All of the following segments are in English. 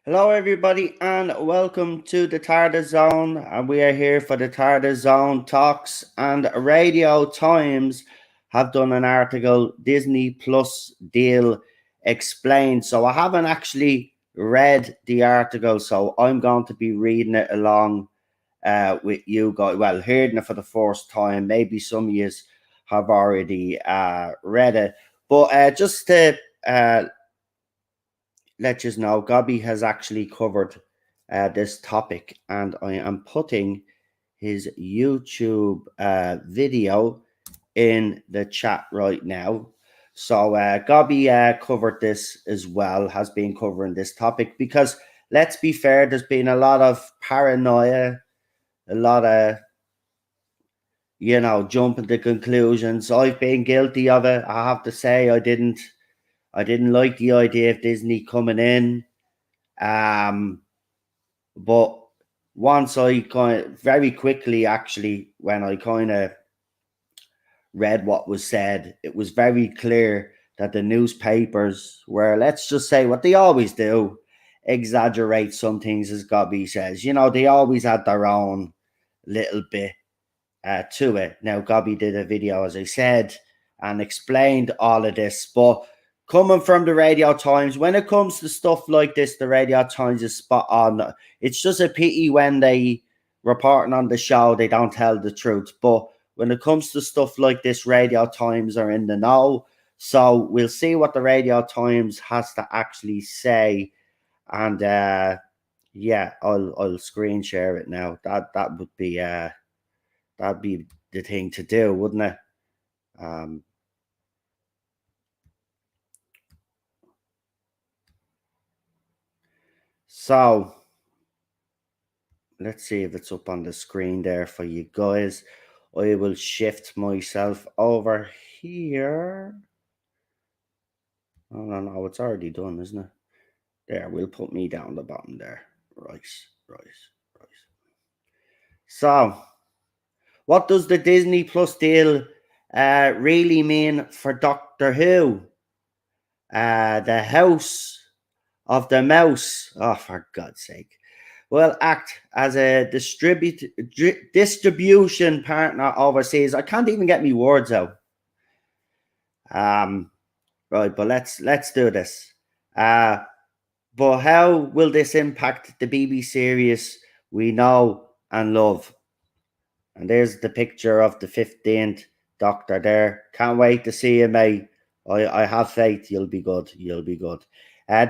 Hello, everybody, and welcome to the TARDIS Zone. And we are here for the TARDIS Zone talks. And Radio Times have done an article, Disney Plus deal explained. So I haven't actually read the article, so I'm going to be reading it along with you guys. Well, hearing it for the first time. Maybe some of you have already read it, but just to let you know, Gobby has actually covered this topic, and I am putting his YouTube video in the chat right now. So Gobby covered this as well, has been covering this topic, because let's be fair, there's been a lot of paranoia, a lot of, jumping to conclusions. I've been guilty of it. I have to say, I didn't like the idea of Disney coming in. But once I very quickly, actually, when I kind of read what was said, it was very clear that the newspapers were, let's just say what they always do, exaggerate some things, as Gobby says. They always had their own little bit to it. Now, Gobby did a video, as I said, and explained all of this, but coming from the Radio Times, when it comes to stuff like this, the Radio Times is spot on. It's just a pity when they reporting on the show, they don't tell the truth. But when it comes to stuff like this, Radio Times are in the know. So we'll see what the Radio Times has to actually say. And yeah, I'll screen share it now. That would be that'd be the thing to do, wouldn't it? So let's see if it's up on the screen there for you guys. I will shift myself over here. Oh, no, it's already done, isn't it? There, we'll put me down the bottom there. Right. So, what does the Disney Plus deal really mean for Doctor Who? The House of the Mouse, oh, for God's sake, will act as a distribution partner overseas. I can't even get me words out. Right, but let's do this. But how will this impact the BBC series we know and love? And there's the picture of the 15th Doctor there. Can't wait to see you, mate. I have faith you'll be good.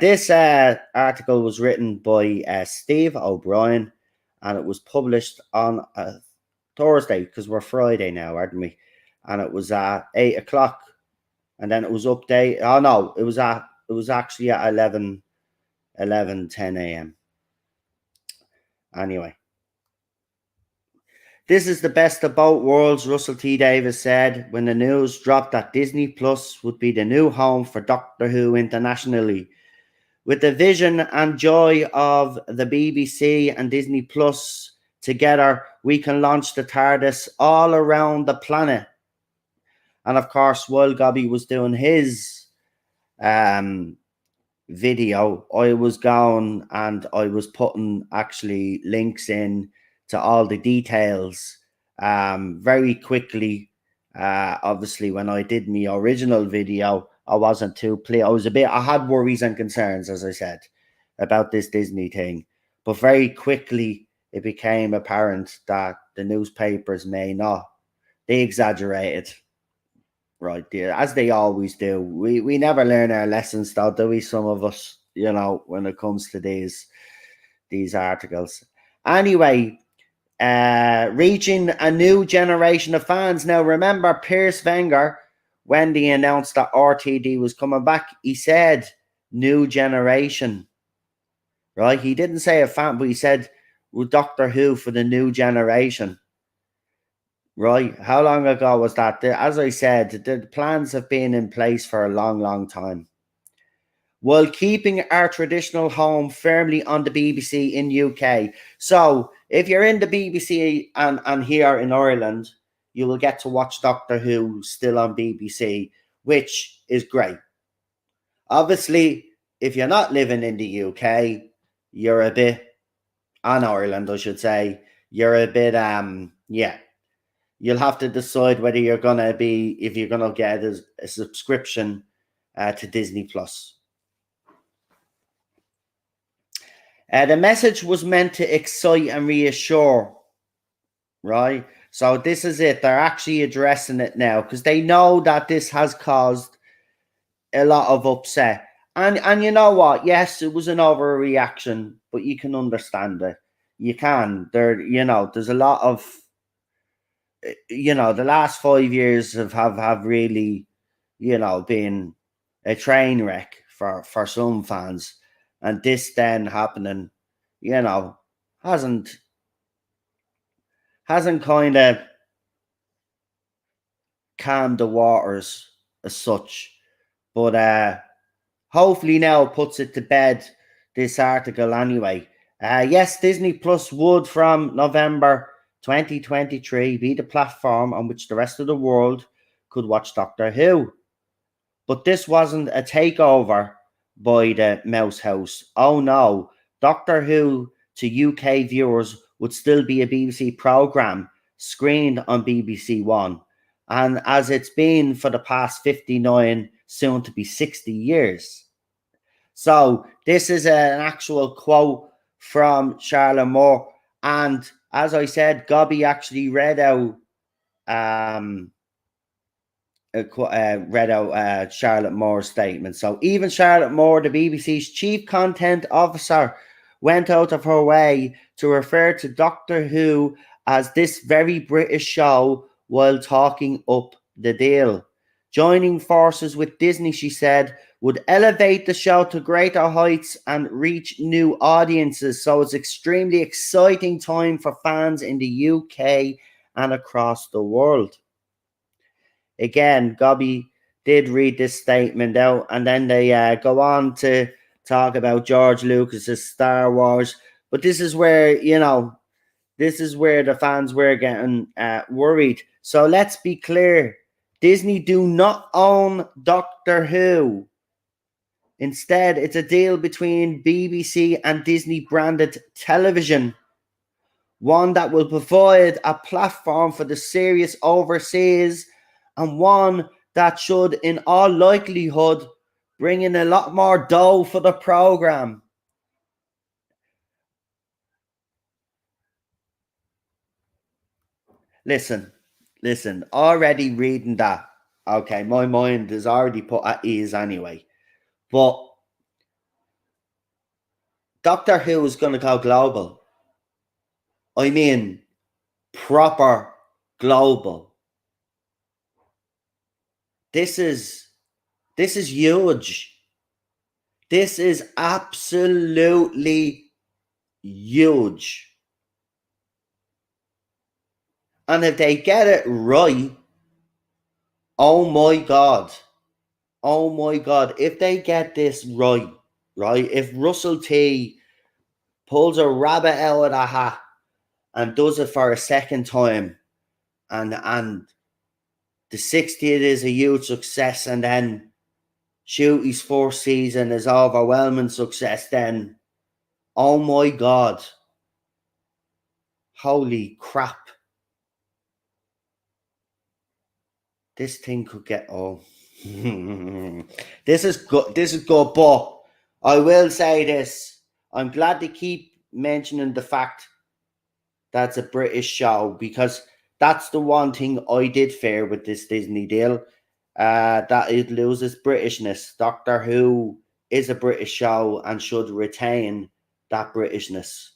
This article was written by Steve O'Brien, and it was published on Thursday, because we're Friday now, aren't we? And it was at 8 o'clock, and then it was updated. Oh no, it was actually at 10 a.m. Anyway, this is the best of both worlds, Russell T Davies said when the news dropped that Disney Plus would be the new home for Doctor Who internationally. With the vision and joy of the BBC and Disney Plus together, we can launch the TARDIS all around the planet. And of course, while Gobby was doing his video, I was going and I was putting actually links in to all the details very quickly. Obviously, when I did my original video, I wasn't too clear. I had worries and concerns, as I said, about this Disney thing. But very quickly, it became apparent that the newspapers may not. They exaggerated, right? As they always do. We never learn our lessons, though, do we? Some of us, when it comes to these articles. Anyway, reaching a new generation of fans. Now, remember, Piers Wenger, when they announced that RTD was coming back, he said new generation, right? He didn't say a fan, but he said with Doctor Who for the new generation. Right? How long ago was that? As I said, the plans have been in place for a long, long time. While keeping our traditional home firmly on the BBC in UK. So if you're in the BBC and here in Ireland, you will get to watch Doctor Who still on BBC, which is great. Obviously, if you're not living in the UK, you're a bit on Ireland, I should say. You're a bit yeah. You'll have to decide whether you're gonna be if you're gonna get a subscription to Disney Plus. The message was meant to excite and reassure, right? So this is it. They're actually addressing it now because they know that this has caused a lot of upset. And you know what? Yes, it was an overreaction, but you can understand it. You can. There's a lot of the last 5 years have really, been a train wreck for some fans. And this then happening, hasn't kind of calmed the waters as such. But hopefully now puts it to bed, this article anyway. Yes, Disney Plus would from November 2023 be the platform on which the rest of the world could watch Doctor Who. But this wasn't a takeover by the Mouse House. Oh no, Doctor Who to UK viewers would still be a BBC programme screened on BBC One. And as it's been for the past 59, soon to be 60 years. So this is an actual quote from Charlotte Moore. And as I said, Gobby actually read out Charlotte Moore's statement. So even Charlotte Moore, the BBC's chief content officer, went out of her way to refer to Doctor Who as this very British show while talking up the deal. Joining forces with Disney, she said, would elevate the show to greater heights and reach new audiences. So it's extremely exciting time for fans in the UK and across the world. Again, Gobby did read this statement out, and then they go on to talk about George Lucas's Star Wars. But this is where, the fans were getting worried. So let's be clear. Disney do not own Doctor Who. Instead, it's a deal between BBC and Disney branded television. One that will provide a platform for the series overseas, and one that should, in all likelihood, bring in a lot more dough for the program. Listen, already reading that, okay, my mind is already put at ease anyway. But Doctor Who is going to go global. I mean, proper global. This is huge. This is absolutely huge. And if they get it right, oh my God, if they get this right, if Russell T pulls a rabbit out of the hat and does it for a second time, and the 60th is a huge success, and then Shooty's fourth season is overwhelming success, then oh my God, holy crap, this thing could get this is good, but I will say this, I'm glad to keep mentioning the fact that's a British show, because that's the one thing I did fear with this Disney deal, that it loses Britishness. Doctor Who is a British show and should retain that Britishness.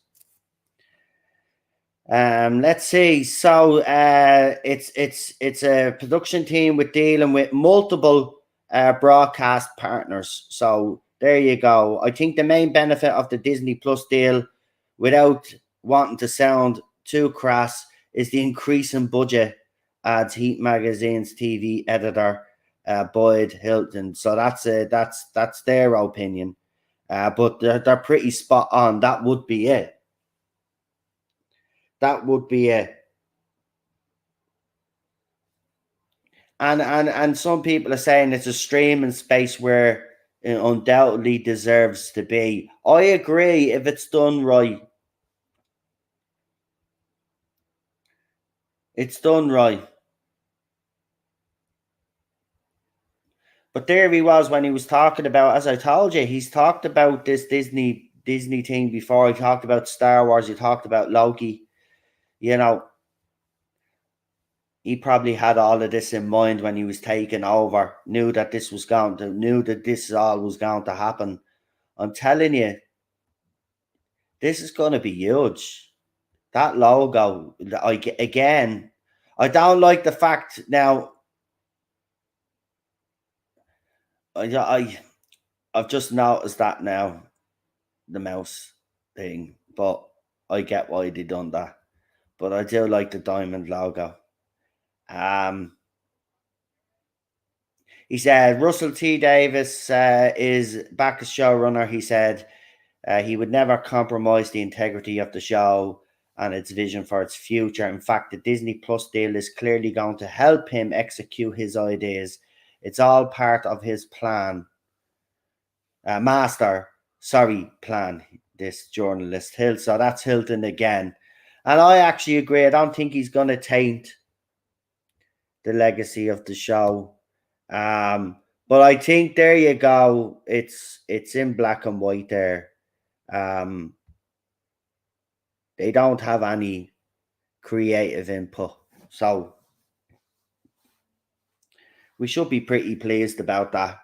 Let's see. So it's a production team with dealing with multiple broadcast partners. So there you go. I think the main benefit of the Disney Plus deal, without wanting to sound too crass, is the increase in budget, adds Heat Magazine's TV editor Boyd Hilton. So that's their opinion, but they're pretty spot on. That would be it. That would be it. And some people are saying it's a streaming space where it undoubtedly deserves to be. I agree if it's done right. It's done right. But there he was when he was talking about, as I told you, he's talked about this Disney thing before. He talked about Star Wars. He talked about Loki. You know, he probably had all of this in mind when he was taking over. Knew that this all was going to happen. I'm telling you, this is going to be huge. That logo, again, I don't like the fact now. I've just noticed that now, the mouse thing, but I get why they done that. But I do like the diamond logo. He said Russell T Davis is back as showrunner. He said he would never compromise the integrity of the show and its vision for its future. In fact, the Disney Plus deal is clearly going to help him execute his ideas. It's all part of his plan. Plan, this journalist Hill. So that's Hilton again. And I actually agree. I don't think he's going to taint the legacy of the show. But I think there you go. It's in black and white there. They don't have any creative input. So we should be pretty pleased about that.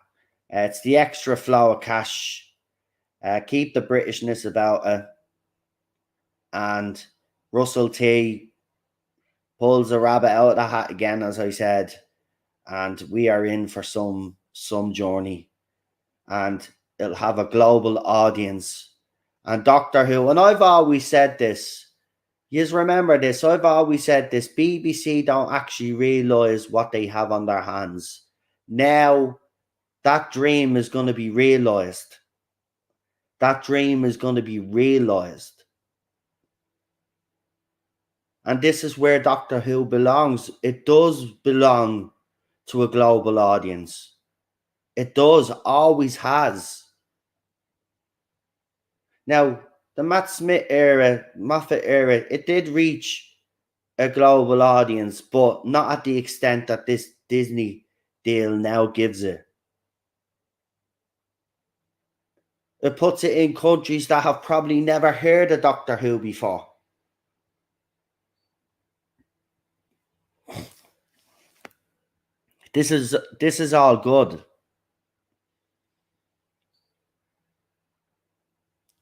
It's the extra flow of cash. Keep the Britishness about it. And Russell T pulls a rabbit out of the hat again, as I said. And we are in for some journey. And it'll have a global audience. And Doctor Who, and I've always said this, you remember this, I've always said this, BBC don't actually realise what they have on their hands. Now, that dream is going to be realised. That dream is going to be realised. And this is where Doctor Who belongs. It does belong to a global audience. It does, always has. Now, the Matt Smith era, Moffat era, it did reach a global audience, but not at the extent that this Disney deal now gives it. It puts it in countries that have probably never heard of Doctor Who before. This is all good.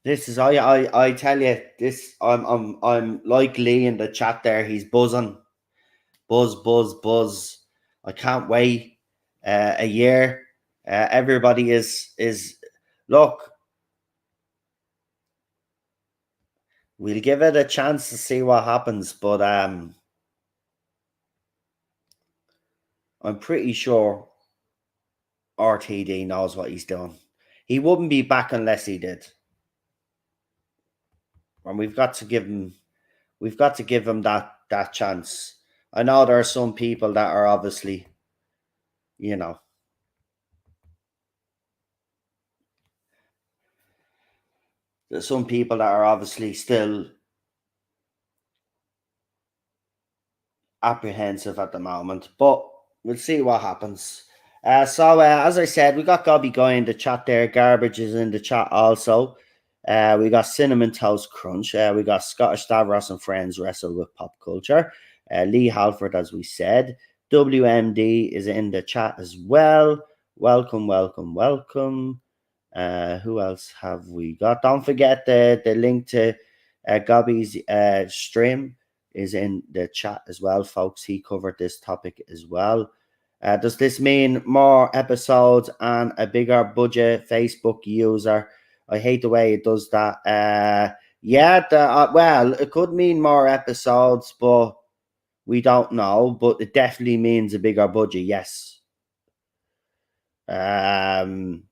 This is I tell you this. I'm like Lee in the chat there. He's buzzing, buzz. I can't wait. A year. Everybody is look. We'll give it a chance to see what happens, but I'm pretty sure RTD knows what he's doing. He wouldn't be back unless he did. And we've got to give him that chance. I know there are some people that are obviously, there's some people that are obviously still apprehensive at the moment, but we'll see what happens. So as I said, we got Gobby Guy in the chat there. Garbage is in the chat also. We got Cinnamon Toast Crunch. We got Scottish Stavros and Friends Wrestle with Pop Culture. Lee Halford, as we said. WMD is in the chat as well. Welcome. Who else have we got? Don't forget the link to Gobby's stream is in the chat as well, folks. He covered this topic as well. Does this mean more episodes and a bigger budget Facebook user? I hate the way it does that. Yeah, well, it could mean more episodes, but we don't know. But it definitely means a bigger budget. Yes. Um,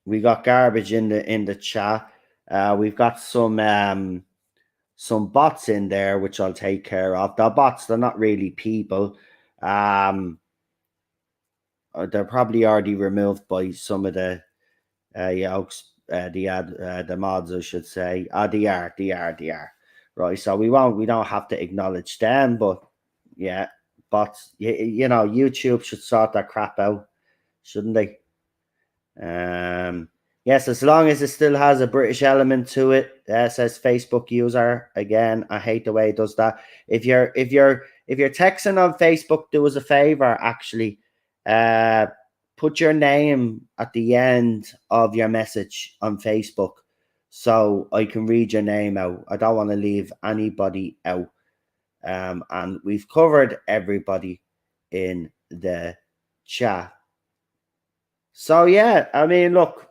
we got garbage in the chat. We've got some bots in there, which I'll take care of. The bots, they're not really people. They're probably already removed by some of the yokes, the mods, I should say. They are. Right, so we don't have to acknowledge them, but yeah, bots. YouTube should sort that crap out, shouldn't they? Yes, as long as it still has a British element to it. Says Facebook user again. I hate the way it does that. If you're texting on Facebook, do us a favor. Actually, uh, put your name at the end of your message on Facebook, so I can read your name out. I don't want to leave anybody out. And we've covered everybody in the chat. So yeah, I mean, look.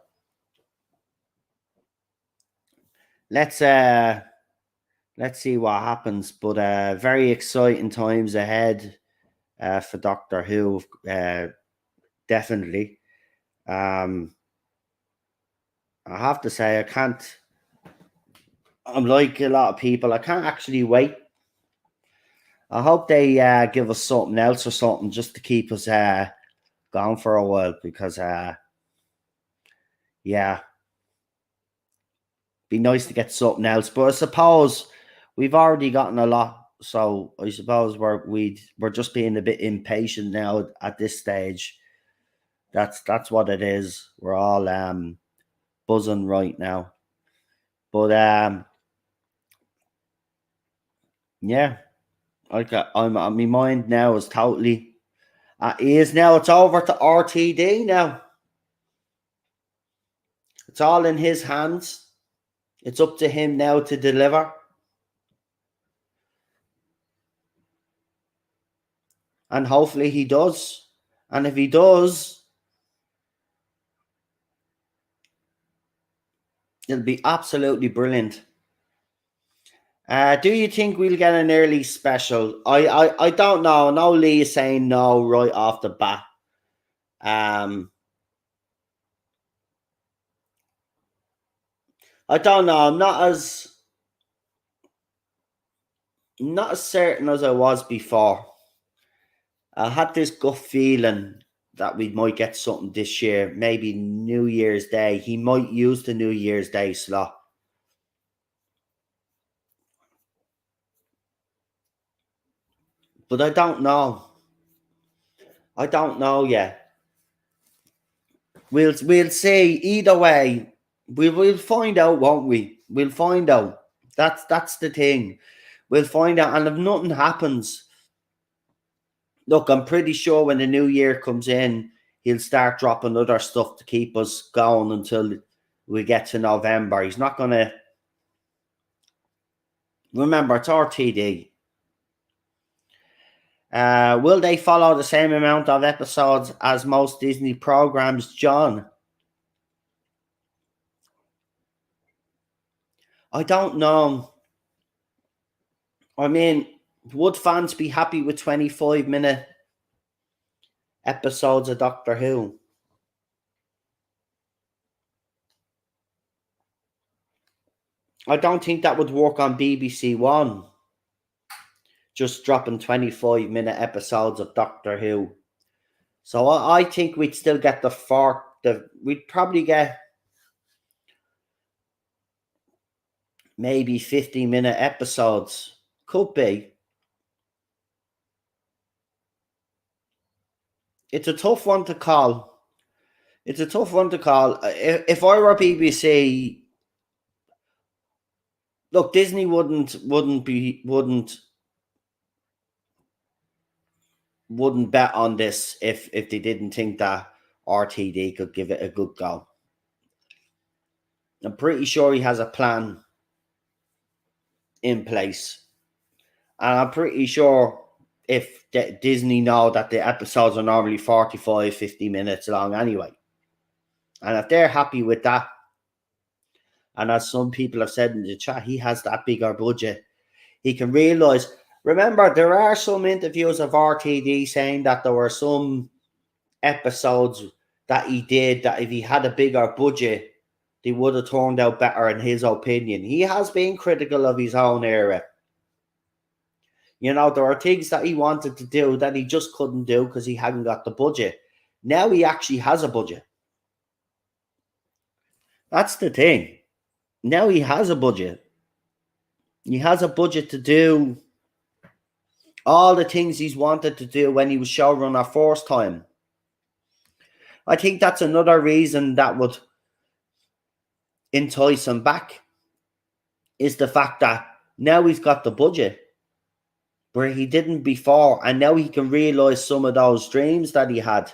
Let's let's see what happens. But very exciting times ahead for Doctor Who. Definitely. Um, I have to say, I can't. I'm like a lot of people. I can't actually wait. I hope they give us something else or something just to keep us going for a while, because yeah, be nice to get something else. But I suppose we've already gotten a lot, so I suppose we're just being a bit impatient now at this stage. That's what it is. We're all buzzing right now. But yeah, I'm my mind now is totally at ease now. It's over to RTD now. It's all in his hands. It's up to him now to deliver. And hopefully he does. And if he does, it'll be absolutely brilliant. Do you think we'll get an early special? I don't know. No, Lee is saying no right off the bat. I don't know. I'm not as certain as I was before. I had this gut feeling that we might get something this year, maybe New Year's Day. He might use the New Year's Day slot. But I don't know. I don't know yet. We'll see. Either way, we'll find out, won't we? We'll find out. That's the thing. We'll find out, and if nothing happens, look, I'm pretty sure when the new year comes in, he'll start dropping other stuff to keep us going until we get to November. He's not going to. Remember, it's RTD. Will they follow the same amount of episodes as most Disney programs, John? I don't know. I mean, would fans be happy with 25-minute episodes of Doctor Who? I don't think that would work on BBC One. Just dropping 25-minute episodes of Doctor Who. So I think we'd still get we'd probably get maybe 50-minute episodes. Could be. It's a tough one to call. It's a tough one to call. If I were BBC, look, Disney wouldn't bet on this if they didn't think that RTD could give it a good go. I'm pretty sure he has a plan in place, and I'm pretty sure if Disney know that the episodes are normally 45, 50 minutes long anyway, and if they're happy with that, And as some people have said in the chat, he has that bigger budget. He can realise. Remember, there are some interviews of RTD saying that there were some episodes that he did that if he had a bigger budget, they would have turned out better in his opinion. He has been critical of his own era. You know, there are things that he wanted to do that he just couldn't do because he hadn't got the budget. Now he actually has a budget. That's the thing. Now he has a budget. He has a budget to do all the things he's wanted to do when he was showrunner first time. I think that's another reason that would entice him back, is the fact that now he's got the budget where he didn't before, and now he can realise some of those dreams that he had.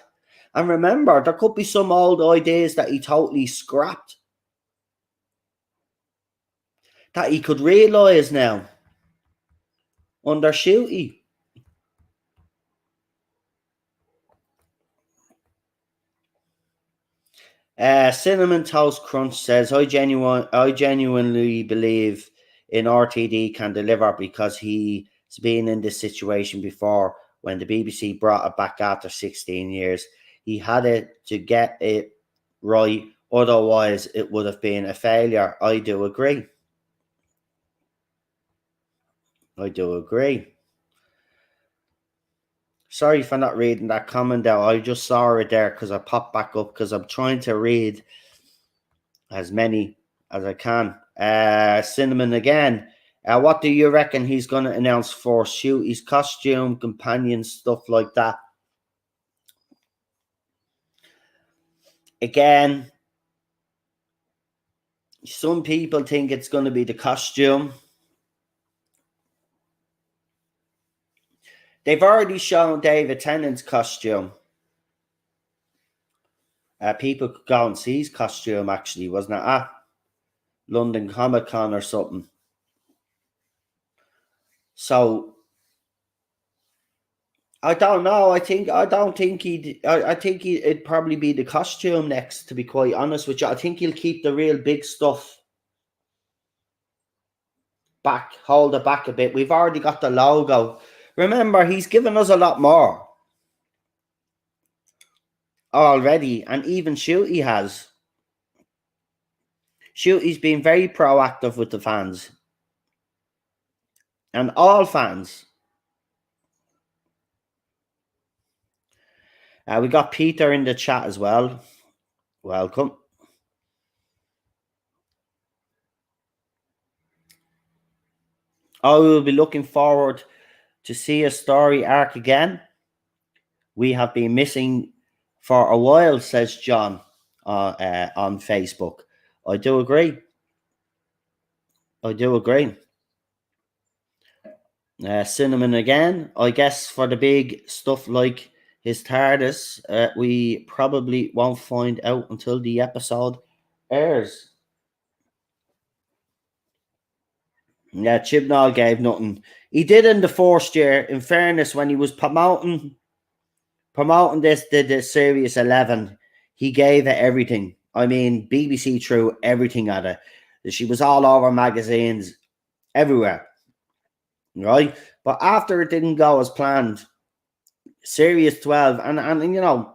And remember, there could be some old ideas that he totally scrapped that he could realise now under Shooty. Cinnamon Toast Crunch says, I genuinely believe in RTD can deliver because he's been in this situation before when the BBC brought it back after 16 years. He had it to get it right, otherwise it would have been a failure. I do agree. Sorry for not reading that comment out. I just saw it there because I popped back up because I'm trying to read as many as I can. Cinnamon again. What do you reckon he's going to announce for Shooty's costume, companion, stuff like that? Again, some people think it's going to be the costume. They've already shown David Tennant's costume. People could go and see his costume, actually, wasn't it? At London Comic Con or something. So I don't know. I think it'd probably be the costume next, to be quite honest with you. I think he'll keep the real big stuff back, hold it back a bit. We've already got the logo. Remember, he's given us a lot more already, and even Shooty has. Shooty's been very proactive with the fans. And all fans. We got Peter in the chat as well. Welcome. I will be looking forward to see a story arc again. We have been missing for a while, says John on Facebook. I do agree. Cinnamon again. I guess for the big stuff like his TARDIS, we probably won't find out until the episode airs. Yeah, Chibnall gave nothing. He did in the first year, in fairness, when he was promoting the Series 11, he gave it everything. I mean, BBC threw everything at it. She was all over magazines, everywhere. Right? But after it didn't go as planned, Series 12, and you know,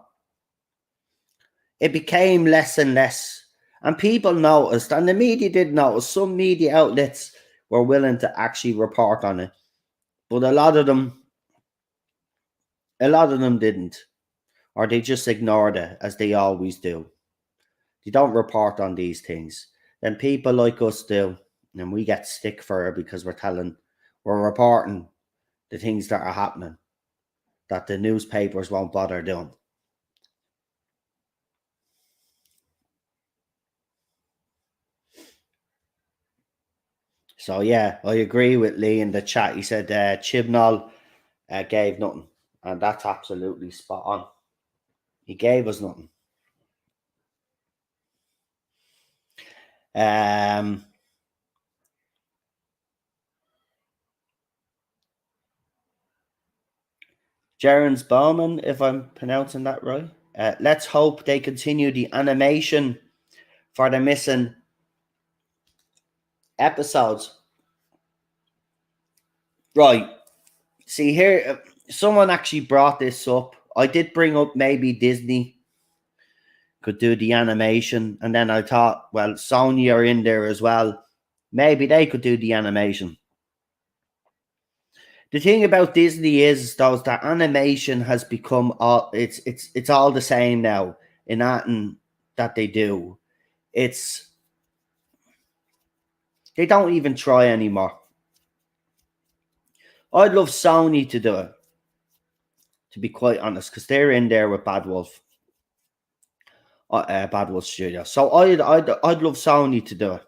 it became less and less. And people noticed, and the media did notice. Some media outlets were willing to actually report on it. But a lot of them didn't. Or they just ignored it, as they always do. They don't report on these things. Then people like us do, and we get stick for it because we're reporting the things that are happening that the newspapers won't bother doing. So yeah, I agree with Lee in the chat. He said Chibnall gave nothing, and that's absolutely spot on. He gave us nothing. Jerens Bowman, if I'm pronouncing that right. Let's hope they continue the animation for the missing episodes. Right. See here, someone actually brought this up. I did bring up maybe Disney could do the animation, and then I thought, well, Sony are in there as well. Maybe they could do the animation. The thing about Disney is, though, that animation has become all it's all the same now in that they do. It's they don't even try anymore. I'd love Sony to do it, to be quite honest, because they're in there with Bad Wolf Studio. So I'd love Sony to do it.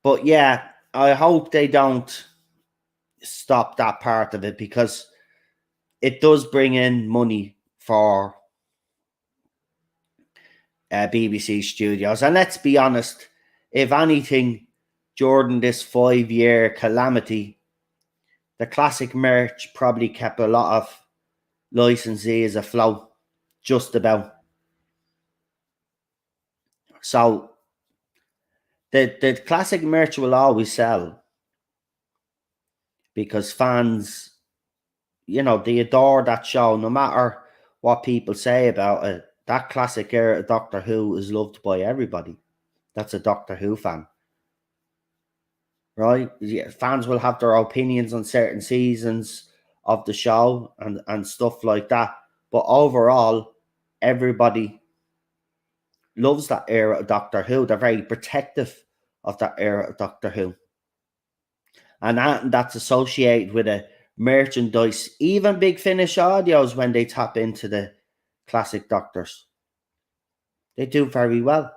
But yeah, I hope they don't stop that part of it, because it does bring in money for BBC Studios. And let's be honest, if anything, during this 5-year calamity, the classic merch probably kept a lot of licensees afloat, just about. So the classic merch will always sell, because fans, they adore that show, no matter what people say about it. That classic era Doctor Who is loved by everybody. That's a Doctor Who fan. Right? Yeah, fans will have their opinions on certain seasons of the show and stuff like that. But overall, everybody loves that era of Doctor Who. They're very protective of that era of Doctor Who. And that's associated with a merchandise, even Big Finish Audios, when they tap into the classic Doctors. They do very well.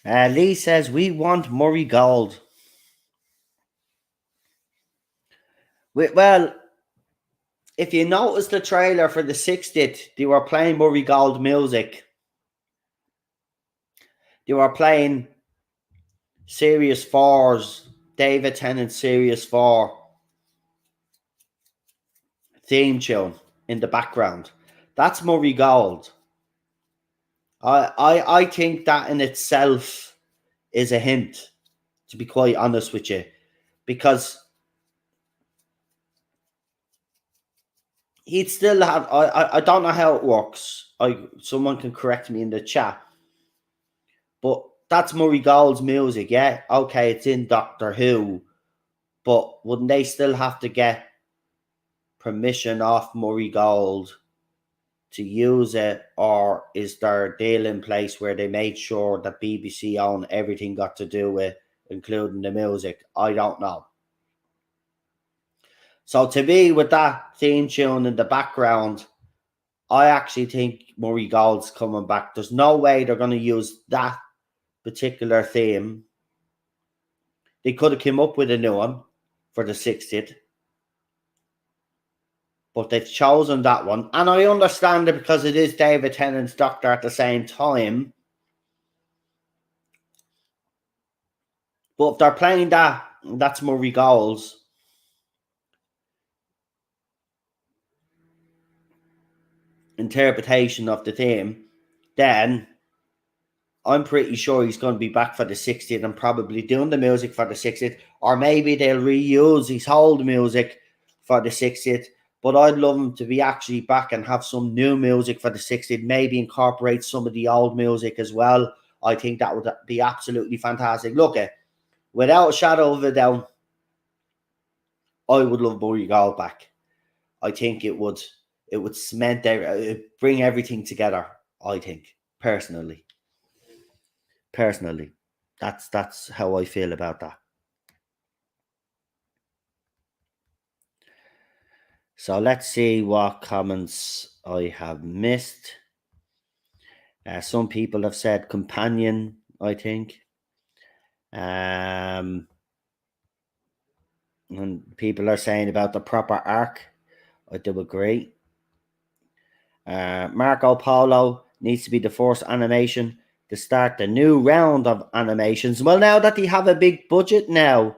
Lee says, we want Murray Gold. Well, if you notice the trailer for the 60th, they were playing Murray Gold music. They were playing Series 4's, David Tennant Series 4 theme tune in the background. That's Murray Gold. I think that in itself is a hint, to be quite honest with you, because he'd still have. I don't know how it works. Someone can correct me in the chat, but that's Murray Gold's music. Yeah, okay, it's in Doctor Who, but wouldn't they still have to get permission off Murray Gold to use it, or is there a deal in place where they made sure that BBC own everything got to do with, including the music? I don't know. So to me, with that theme tune in the background, I actually think Murray Gold's coming back. There's no way they're going to use that particular theme. They could have come up with a new one for the 60th, but they've chosen that one. And I understand it, because it is David Tennant's Doctor at the same time. But if they're playing that's Murray Gold's. Interpretation of the theme, then I'm pretty sure he's going to be back for the 60th and probably doing the music for the 60th. Or maybe they'll reuse his old music for the 60th. But I'd love him to be actually back and have some new music for the 60th. Maybe incorporate some of the old music as well. I think that would be absolutely fantastic. Look, without a shadow of a doubt, I would love Murray Gold back. I think it would cement, bring everything together. I think personally, that's how I feel about that. So let's see what comments I have missed. Some people have said companion, I think. And people are saying about the proper arc. I do agree. Marco Polo needs to be the first animation to start the new round of animations. Well, now that they have a big budget now,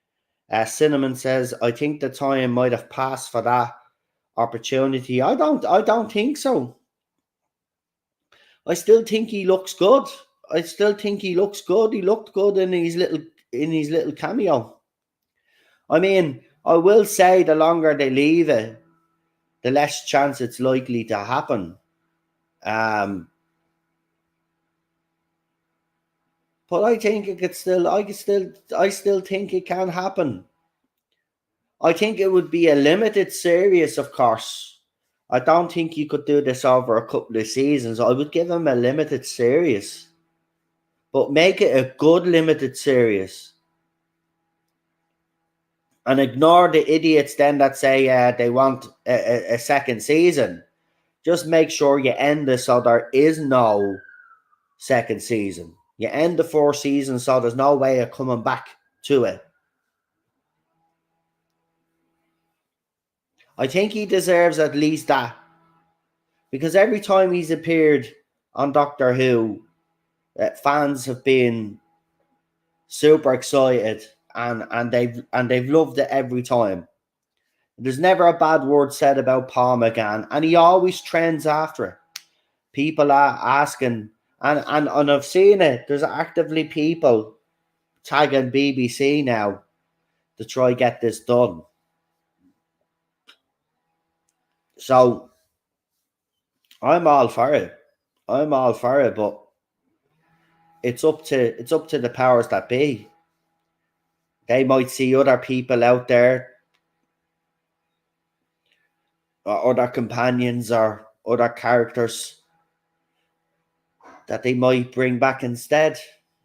Cinnamon says, I think the time might have passed for that opportunity. I don't think so. I still think he looks good. I still think he looks good. He looked good in his little cameo. I mean, I will say the longer they leave it, the less chance it's likely to happen. But I think it could still. I still think it can happen. I think it would be a limited series, of course. I don't think you could do this over a couple of seasons. I would give him a limited series, but make it a good limited series. And ignore the idiots then that say they want a second season. Just make sure you end it so there is no second season. You end the 4 seasons so there's no way of coming back to it. I think he deserves at least that. Because every time he's appeared on Doctor Who, fans have been super excited and they've loved it every time. There's never a bad word said about Paul McGann, and he always trends after it. People are asking, and I've seen it. There's actively people tagging BBC now to try get this done. So I'm all for it. But it's up to the powers that be. They might see other people out there, or other companions, or other characters that they might bring back instead.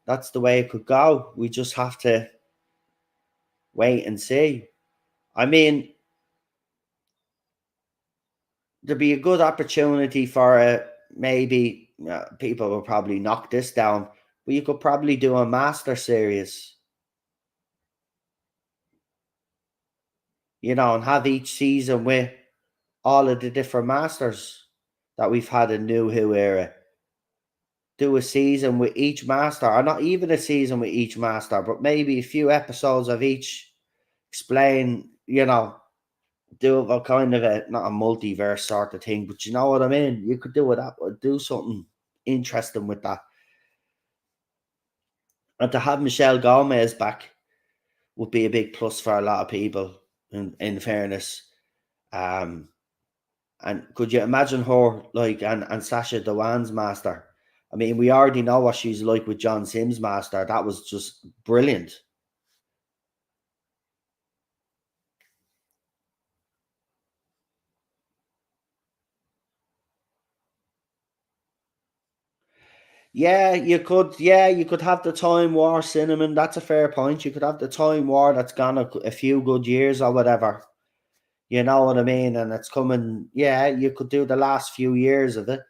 That's the way it could go. We just have to wait and see. I mean, there'd be a good opportunity for maybe people will probably knock this down, but you could probably do a master series, and have each season with all of the different masters that we've had in New Who era. Do a season with each master, or not even a season with each master, but maybe a few episodes of each. Explain, do a kind of not a multiverse sort of thing, but you know what I mean? You could do do something interesting with that. And to have Michelle Gomez back would be a big plus for a lot of people, in fairness. And could you imagine her, like, and Sasha Dewan's master? I mean, we already know what she's like with John Sims' master. That was just brilliant. Yeah, you could. Yeah, you could have the Time War, Cinnamon. That's a fair point. You could have the Time War that's gone a few good years or whatever. You know what I mean? And it's coming. Yeah, you could do the last few years of it.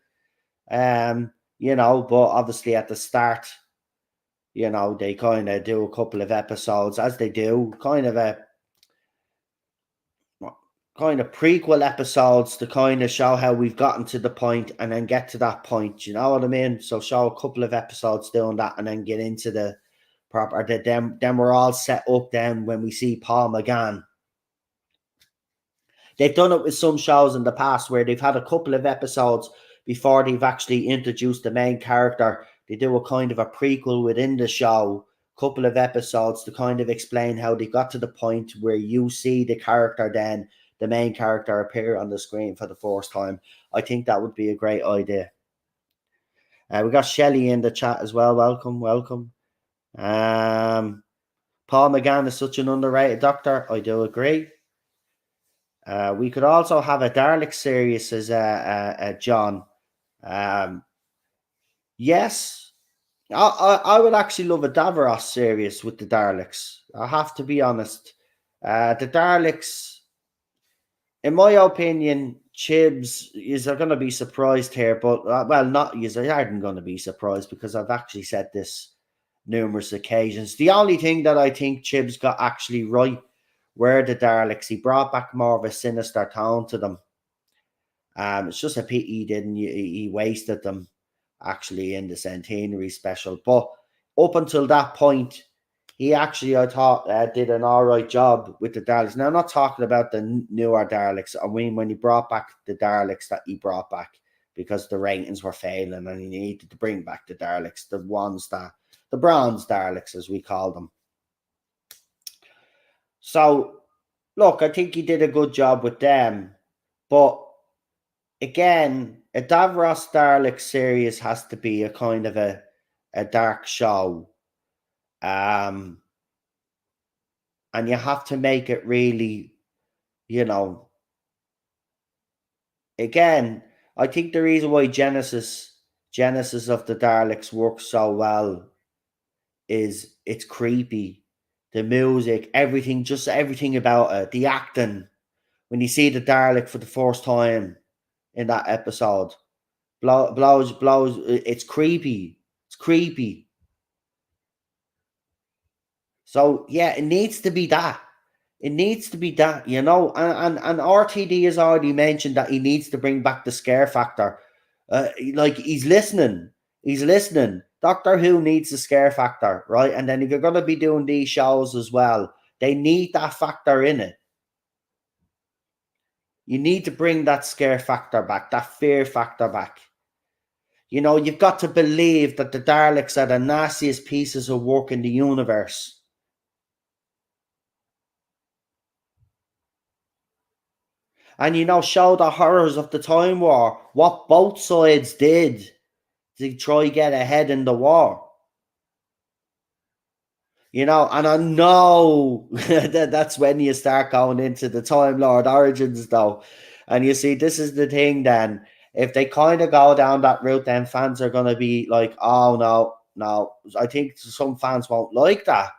But obviously at the start, they kind of do a couple of episodes, as they do, kind of prequel episodes to kind of show how we've gotten to the point and then get to that point. You know what I mean? So show a couple of episodes doing that and then get into the proper. Then we're all set up. Then when we see Paul McGann, they've done it with some shows in the past where they've had a couple of episodes before they've actually introduced the main character. They do a kind of a prequel within the show, couple of episodes to kind of explain how they got to the point where you see the character, then the main character, appear on the screen for the first time. I think that would be a great idea. We got Shelley in the chat as well. Welcome. Paul McGann is such an underrated Doctor. I do agree. We could also have a Dalek series, as John. Yes, I would actually love a Davros series with the Daleks. I have to be honest. The Daleks, in my opinion, Chibs is going to be surprised here, but not you. I aren't going to be surprised because I've actually said this numerous occasions. The only thing that I think Chibs got actually right were the Daleks. He brought back more of a sinister tone to them. It's just a pity he didn't. He wasted them actually in the centenary special. But up until that point, He actually, I thought, did an all right job with the Daleks. Now, I'm not talking about the newer Daleks. I mean, when he brought back the Daleks that he brought back because the ratings were failing and he needed to bring back the Daleks, the bronze Daleks, as we call them. So, look, I think he did a good job with them. But again, a Davros Dalek series has to be a kind of a dark show. And you have to make it really, again, I think the reason why Genesis of the Daleks works so well is it's creepy. The music, everything, just everything about it, the acting. When you see the Dalek for the first time in that episode, blows. It's creepy. It's creepy. So yeah, it needs to be that. It needs to be that, and RTD has already mentioned that he needs to bring back the scare factor. Like he's listening. He's listening. Doctor Who needs the scare factor, right? And then if you're going to be doing these shows as well, they need that factor in it. You need to bring that scare factor back, that fear factor back. You've got to believe that the Daleks are the nastiest pieces of work in the universe. And, show the horrors of the Time War, what both sides did to try get ahead in the war. And I know that's when you start going into the Time Lord origins, though. And you see, this is the thing then. If they kind of go down that route, then fans are going to be like, oh, no. I think some fans won't like that.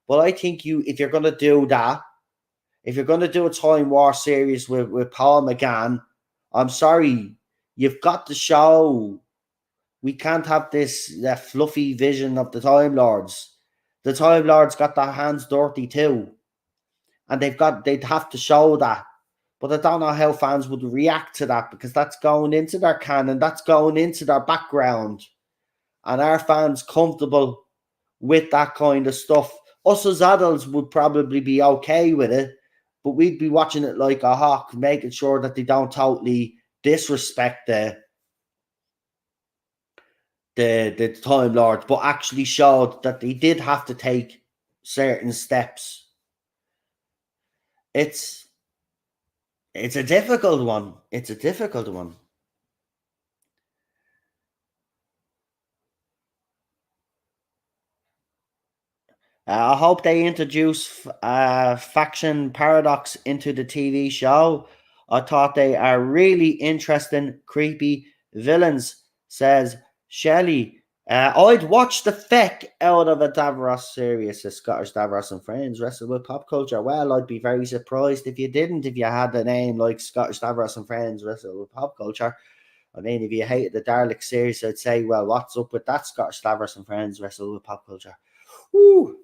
But I think if you're going to do that, if you're going to do a Time War series with Paul McGann, I'm sorry, you've got to show. We can't have that fluffy vision of the Time Lords. The Time Lords got their hands dirty too. And they'd have to show that. But I don't know how fans would react to that because that's going into their canon, that's going into their background. And are fans comfortable with that kind of stuff? Us as adults would probably be okay with it, but we'd be watching it like a hawk, making sure that they don't totally disrespect the Time Lords, but actually showed that they did have to take certain steps. It's a difficult one. It's a difficult one. I hope they introduce Faction Paradox into the TV show. I thought they are really interesting, creepy villains, says Shelley. I'd watch the feck out of a Davros series, the Scottish Davros and Friends wrestle with pop culture. Well, I'd be very surprised if you didn't, if you had a name like Scottish Davros and Friends wrestle with pop culture. I mean, if you hated the Dalek series, I'd say, well, what's up with that Scottish Davros and Friends wrestle with pop culture? Woo!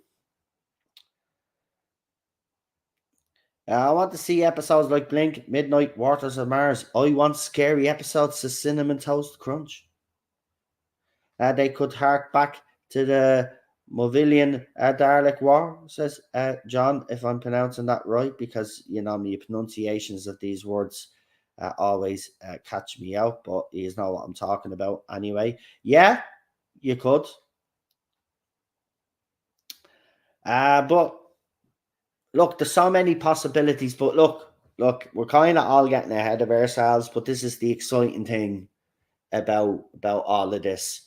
I want to see episodes like Blink, Midnight, Waters of Mars. I want scary episodes of Cinnamon Toast Crunch. They could hark back to the Movillian Dalek War, says John, if I'm pronouncing that right, because, the pronunciations of these words always catch me out, but you know what I'm talking about anyway. Yeah, you could. But look, there's so many possibilities, but look, we're kind of all getting ahead of ourselves, but this is the exciting thing about all of this.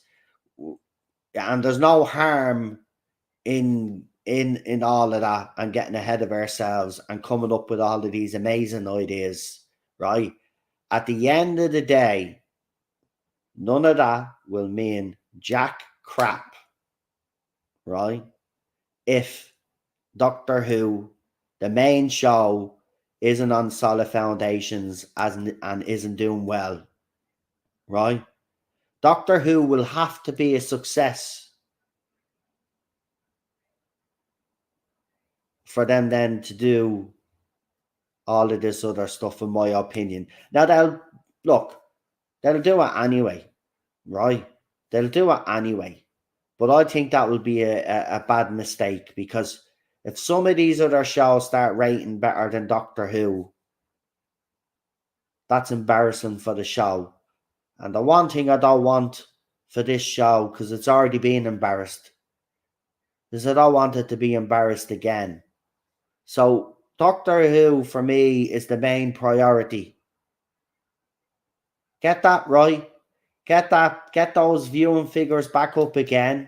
And there's no harm in all of that and getting ahead of ourselves and coming up with all of these amazing ideas, right? At the end of the day, none of that will mean jack crap, right? If Doctor Who, the main show, isn't on solid foundations and isn't doing well, right? Doctor Who will have to be a success for them then to do all of this other stuff, in my opinion. Now they'll do it anyway, right? They'll do it anyway. But I think that will be a bad mistake, because if some of these other shows start rating better than Doctor Who, that's embarrassing for the show. And the one thing I don't want for this show, because it's already been embarrassed, is I don't want it to be embarrassed again. So Doctor Who for me is the main priority. Get that right. Get those viewing figures back up again.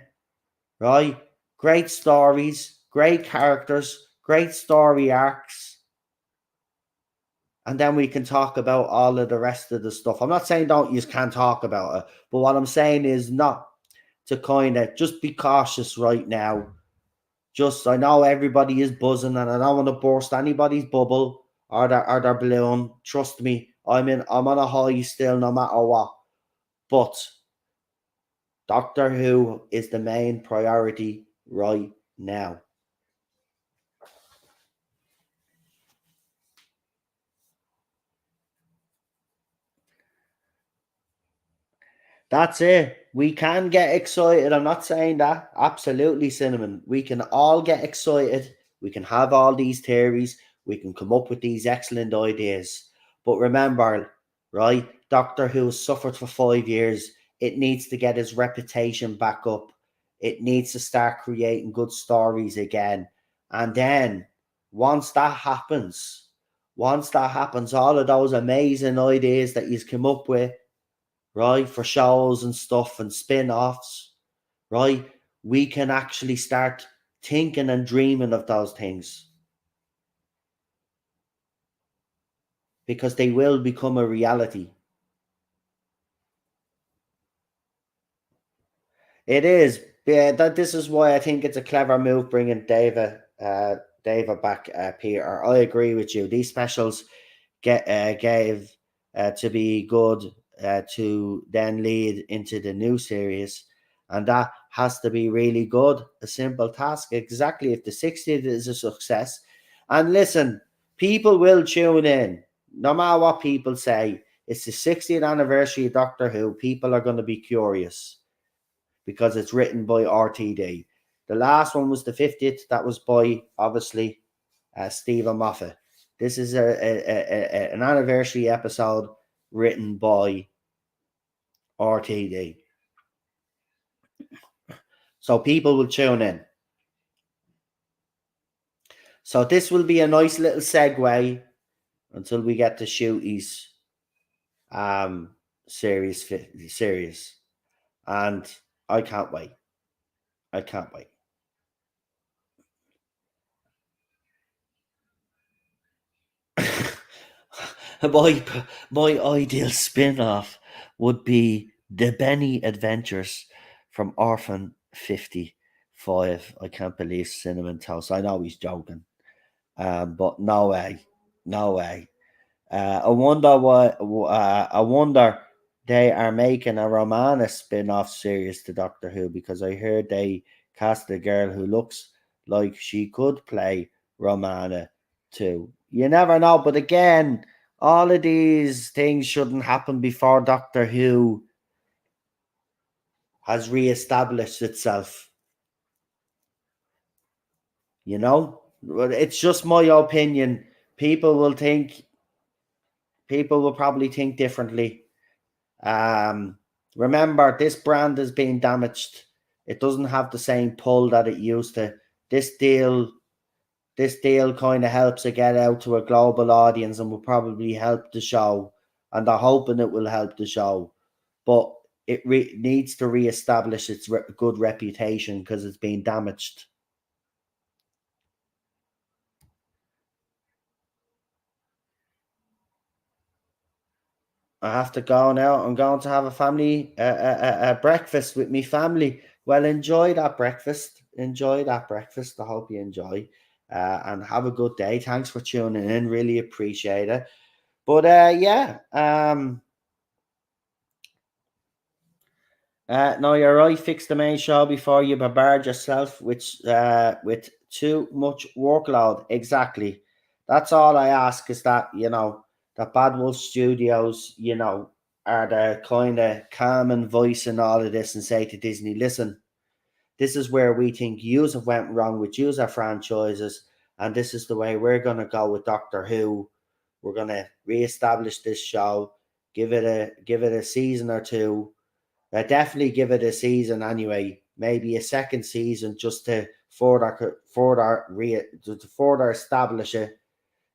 Right? Great stories, great characters, great story arcs. And then we can talk about all of the rest of the stuff. I'm not saying don't you can't talk about it, but what I'm saying is not to kind of just be cautious right now. Just, I know everybody is buzzing, and I don't want to burst anybody's bubble or their balloon. Trust me, I'm on a high still, no matter what. But Doctor Who is the main priority right now. That's it. We can get excited. I'm not saying that. Absolutely, Cinnamon. We can all get excited. We can have all these theories. We can come up with these excellent ideas. But remember, right? Doctor Who has suffered for 5 years. It needs to get his reputation back up. It needs to start creating good stories again. And then once that happens, all of those amazing ideas that he's come up with, right, for shows and stuff and spin-offs, right, we can actually start thinking and dreaming of those things, because they will become a reality. It is. Yeah, this is why I think it's a clever move bringing David back, Peter. I agree with you. These specials gave to be good, to then lead into the new series, and that has to be really good. A simple task, exactly. If the 60th is a success, and listen, people will tune in no matter what people say. It's the 60th anniversary of Doctor Who. People are going to be curious because it's written by RTD. The last one was the 50th. That was by, obviously, Stephen Moffat. This is an anniversary episode written by RTD. So people will tune in. So this will be a nice little segue until we get to Shooty's series. And I can't wait. I can't wait. my ideal spin-off would be the Benny Adventures from Orphan 55. I can't believe Cinnamon Toast. I know he's joking. But no way. No way. I wonder what I wonder they are making a Romana spin-off series to Doctor Who, because I heard they cast a girl who looks like she could play Romana too. You never know, but again, all of these things shouldn't happen before Doctor Who has re-established itself. You know? It's just my opinion. People will think people will probably think differently. Remember, this brand is being damaged. It doesn't have the same pull that it used to. This deal, this deal kind of helps it get out to a global audience and will probably help the show. And they're hoping it will help the show, but it needs to reestablish its good reputation because it's been damaged. I have to go now. I'm going to have a family breakfast with me family. Well, enjoy that breakfast. Enjoy that breakfast. I hope you enjoy, and have a good day. Thanks for tuning in. Really appreciate it. But yeah, no, you're right. Fix the main show before you bombard yourself with too much workload. Exactly. That's all I ask, is that, that Bad Wolf Studios, are the kind of calm and voice in all of this, and say to Disney, listen, this is where we think yous have went wrong with user franchises, and this is the way we're going to go with Doctor Who. We're going to reestablish this show, give it a season or two. Definitely give it a season anyway. Maybe a second season just to further establish it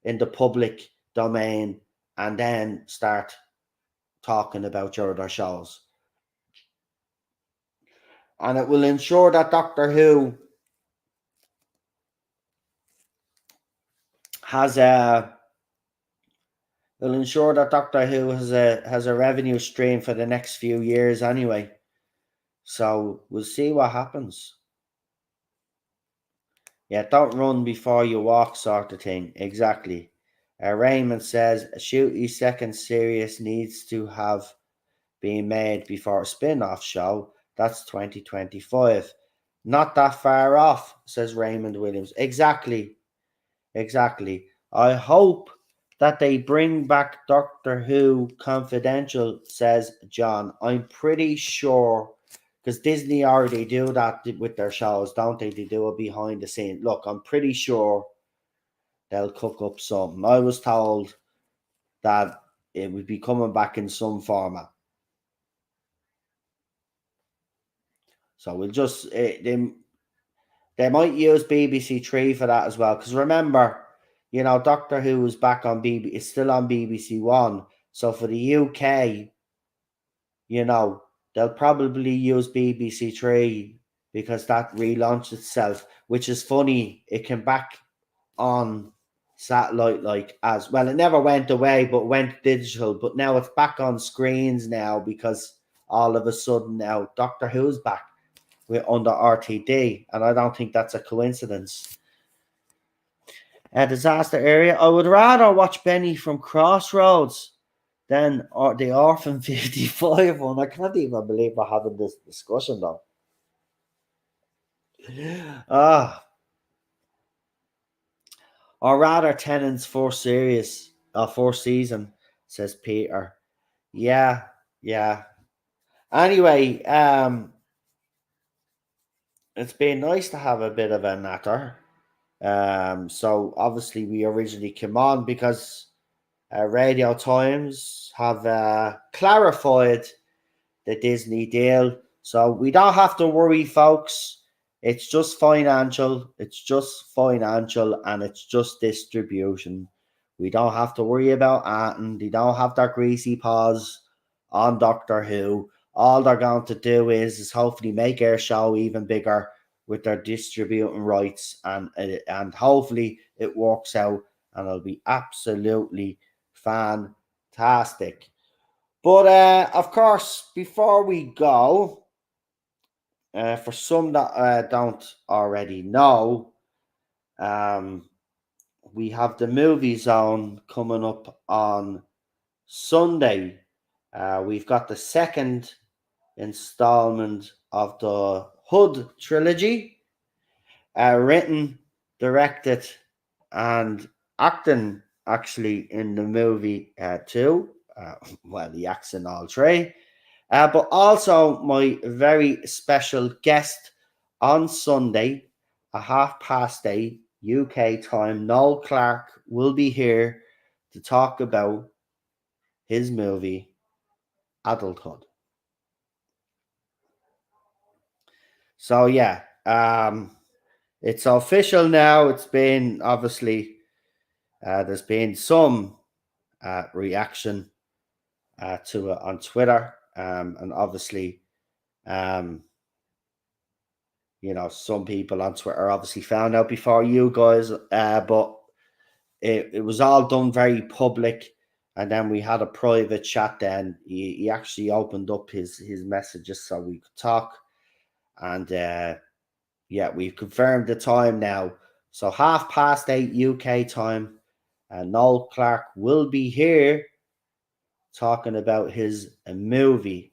in the public domain, and then start talking about your other shows. And it will ensure that Doctor Who has a revenue stream for the next few years anyway. So we'll see what happens. Yeah, don't run before you walk, sort of thing. Exactly. Raymond says a Shooty second series needs to have been made before a spin-off show. That's 2025. Not that far off, says Raymond Williams. Exactly. I hope that they bring back Doctor Who Confidential, says John. I'm pretty sure, because Disney already do that with their shows, don't they? They do it behind the scenes. Look, I'm pretty sure they'll cook up something. I was told that it would be coming back in some format. So we'll just, they might use BBC Three for that as well. Because remember, Doctor Who is back on it's still on BBC One. So for the UK, they'll probably use BBC Three because that relaunched itself, which is funny. It came back on satellite as well. It never went away, but went digital. But now it's back on screens now because all of a sudden now Doctor Who's back under RTD, and I don't think that's a coincidence. A disaster area. I would rather watch Benny from Crossroads than the Orphan 55 one. I can't even believe we're having this discussion though. Or rather Tennant's fourth season, says Peter. Yeah. Anyway, it's been nice to have a bit of a natter. So obviously we originally came on because Radio Times have clarified the Disney deal. So we don't have to worry, folks. It's just financial. And it's just distribution. We don't have to worry about Anton. They don't have their greasy paws on Doctor Who. All they're going to do is hopefully make our show even bigger with their distributing rights, and hopefully it works out and it'll be absolutely fantastic. But of course, before we go, for some that don't already know, we have the Movie Zone coming up on Sunday. We've got the second installment of the Hood trilogy, written, directed, and acting actually in the movie too. Well, he acts in all three. But also my very special guest on Sunday at 8:30 UK time, Noel Clarke, will be here to talk about his movie Adulthood. So yeah, it's official now. It's been obviously there's been some reaction to it on Twitter, and obviously, some people on Twitter obviously found out before you guys, but it was all done very public. And then we had a private chat. Then he actually opened up his messages so we could talk. And yeah, we've confirmed the time now. So 8:30 UK time, and Noel Clarke will be here talking about his movie.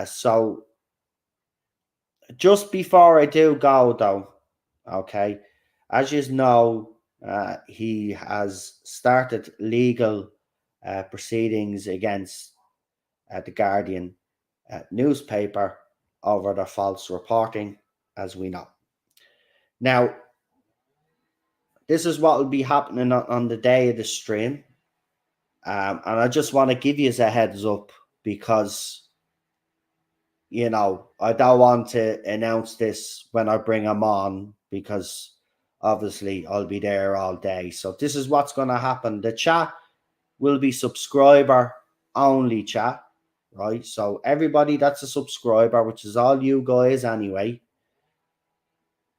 So just before I do go though, okay, as you know, he has started legal proceedings against the Guardian newspaper over the false reporting as we know. Now, this is what will be happening on the day of the stream. And I just want to give you a heads up because, you know, I don't want to announce this when I bring him on because obviously I'll be there all day. So this is what's going to happen. The chat will be subscriber only chat, right? So everybody that's a subscriber, which is all you guys anyway,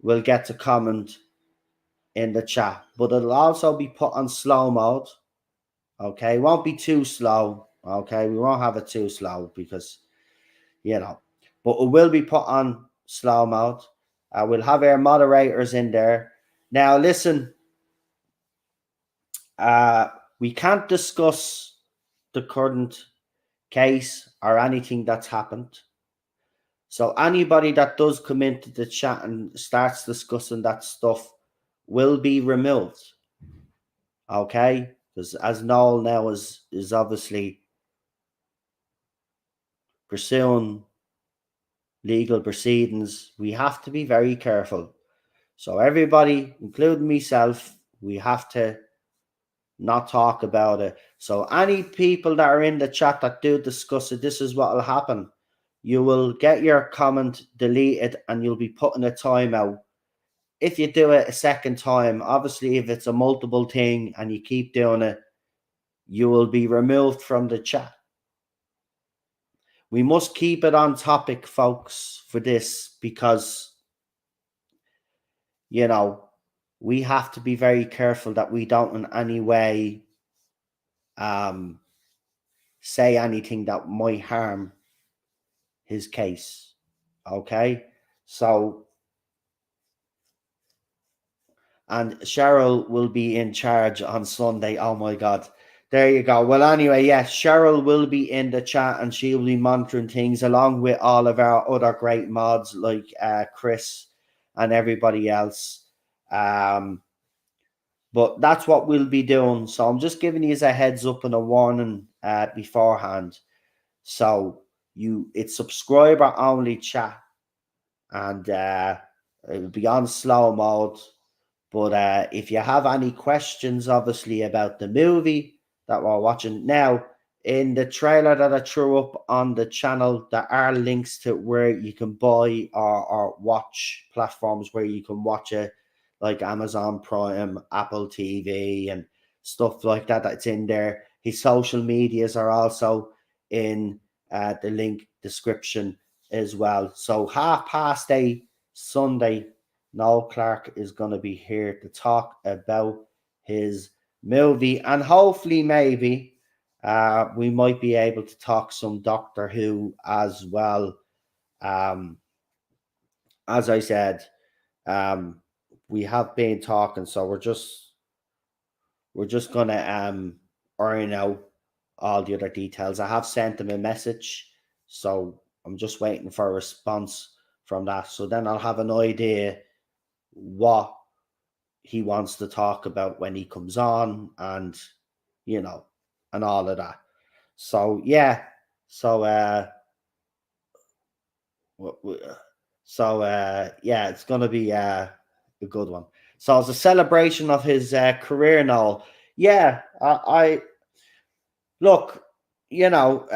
will get to comment in the chat. But it'll also be put on slow mode. Okay, it won't be too slow. Okay, we won't have it too slow because, you know, but it will be put on slow mode. We'll have our moderators in there. Now, listen, we can't discuss the current case or anything that's happened. So anybody that does come into the chat and starts discussing that stuff will be removed. Okay? Because as Noel now is obviously pursuing legal proceedings, we have to be very careful. So everybody, including myself, we have to not talk about it. So any people that are in the chat that do discuss it, this is what will happen. You will get your comment deleted and you'll be put in a timeout. If you do it a second time, obviously if it's a multiple thing and you keep doing it, you will be removed from the chat. We must keep it on topic, folks, for this because, you know, we have to be very careful that we don't in any way say anything that might harm his case. Okay? So, and Cheryl will be in charge on Sunday. Oh my God. There you go. Well, anyway, yes, Cheryl will be in the chat and she'll be monitoring things along with all of our other great mods like Chris and everybody else. But that's what we'll be doing. So I'm just giving you a heads up and a warning beforehand. So it's subscriber only chat and it'll be on slow mode. But if you have any questions, obviously, about the movie that we're watching now, in the trailer that I threw up on the channel, there are links to where you can buy or watch platforms where you can watch it, like Amazon Prime, Apple TV, and stuff like that. That's in there. His social medias are also in the link description as well. So 8:30 Sunday, Noel Clarke is going to be here to talk about his movie, and hopefully maybe we might be able to talk some Doctor Who as well. As I said, we have been talking, so we're just gonna iron out all the other details. I have sent him a message, so I'm just waiting for a response from that. So then I'll have an idea what he wants to talk about when he comes on, and you know, and all of that. So yeah, so yeah, it's gonna be a good one. So it's a celebration of his career and all. Yeah, I look, you know,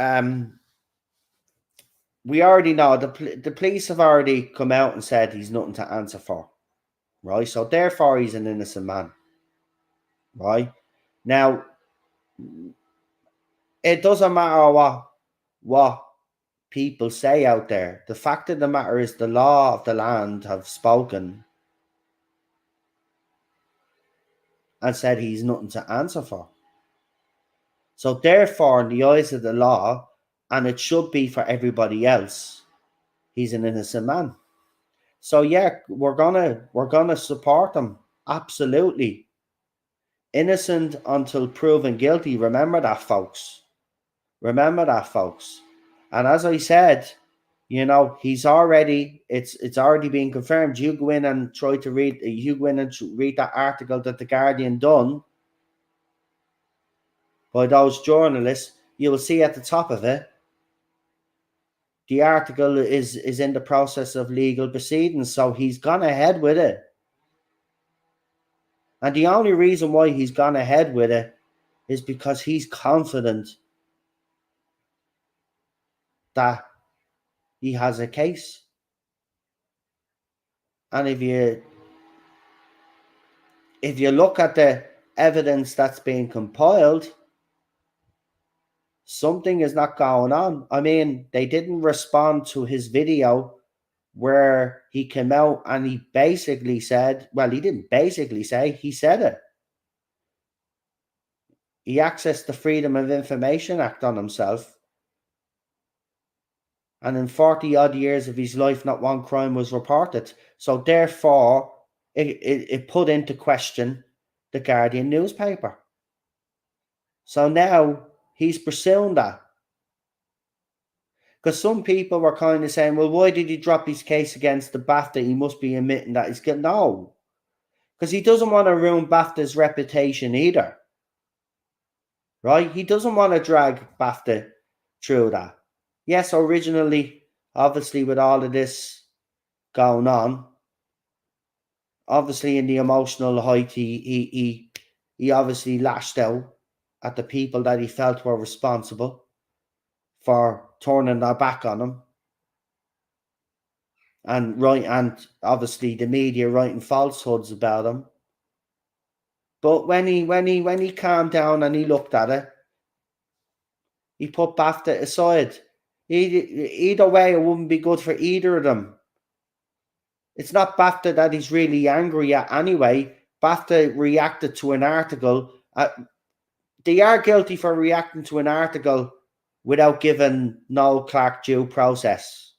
we already know the police have already come out and said he's nothing to answer for, right? So therefore, he's an innocent man, right? Now, it doesn't matter what people say out there. The fact of the matter is the law of the land have spoken and said he's nothing to answer for. So therefore, in the eyes of the law, and it should be for everybody else, he's an innocent man. So yeah, we're gonna support him. Absolutely. Innocent until proven guilty. Remember that, folks. Remember that, folks. And as I said, you know, it's already been confirmed. You go in and read that article that the Guardian done by those journalists. You will see at the top of it, the article is in the process of legal proceedings, so he's gone ahead with it. And the only reason why he's gone ahead with it is because he's confident that he has a case. And if you look at the evidence that's being compiled, something is not going on. I mean, they didn't respond to his video where he came out and he basically said, well, he didn't basically say, he said it. He accessed the Freedom of Information Act on himself. And in 40 odd years of his life, not one crime was reported. So therefore, it put into question the Guardian newspaper. So now he's pursuing that. Because some people were kind of saying, well, why did he drop his case against the BAFTA? He must be admitting that he's guilty. No, because he doesn't want to ruin BAFTA's reputation either. Right? He doesn't want to drag BAFTA through that. Yes, originally, obviously, with all of this going on, obviously in the emotional height, he obviously lashed out at the people that he felt were responsible for turning their back on him. And obviously the media writing falsehoods about him. But when he calmed down and he looked at it, he put BAFTA aside. Either way, it wouldn't be good for either of them. It's not BAFTA that he's really angry at anyway. BAFTA reacted to an article. They are guilty for reacting to an article without giving Noel Clarke due process.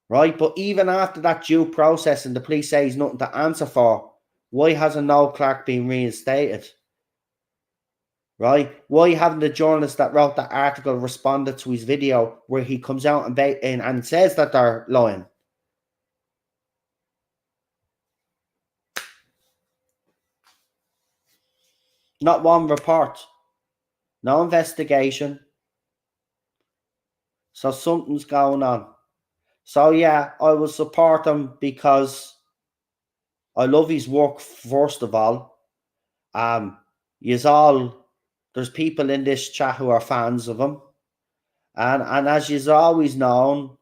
Right? But even after that due process and the police say he's nothing to answer for, why hasn't Noel Clarke been reinstated? Right? Why haven't the journalist that wrote that article responded to his video where he comes out and says that they're lying? Not one report. No investigation. So something's going on. So yeah, I will support him because I love his work, first of all. There's people in this chat who are fans of him. And as you've always known,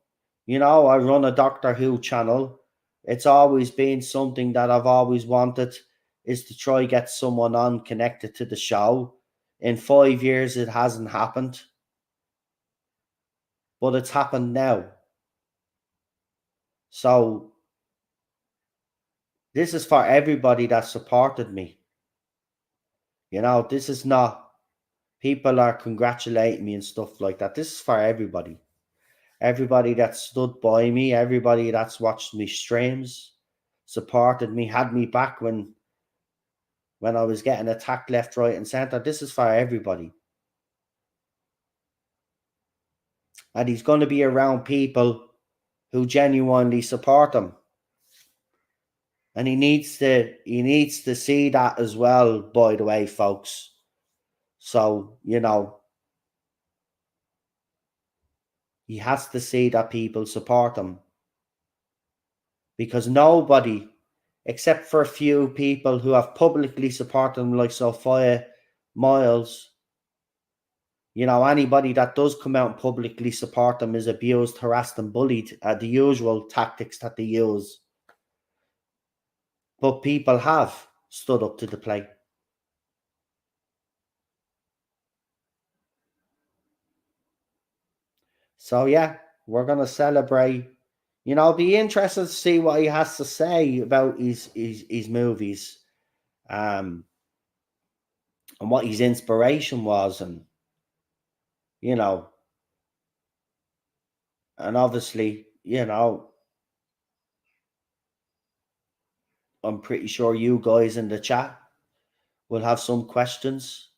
I run a Doctor Who channel. It's always been something that I've always wanted, is to try get someone on connected to the show. In 5 years, it hasn't happened. But it's happened now. So this is for everybody that supported me. This is not people are congratulating me and stuff like that. This is for everybody. Everybody that stood by me, everybody that's watched me streams, supported me, had me back when I was getting attacked left, right, and center. This is for everybody. And he's going to be around people who genuinely support him. And he needs to see that as well, by the way, folks. So, he has to see that people support him. Because nobody, except for a few people who have publicly supported him, like Sophia Myles, anybody that does come out and publicly support him is abused, harassed, and bullied. The usual tactics that they use. But people have stood up to the plate. So yeah, we're gonna celebrate. Be interested to see what he has to say about his movies, and what his inspiration was, and and obviously, I'm pretty sure you guys in the chat will have some questions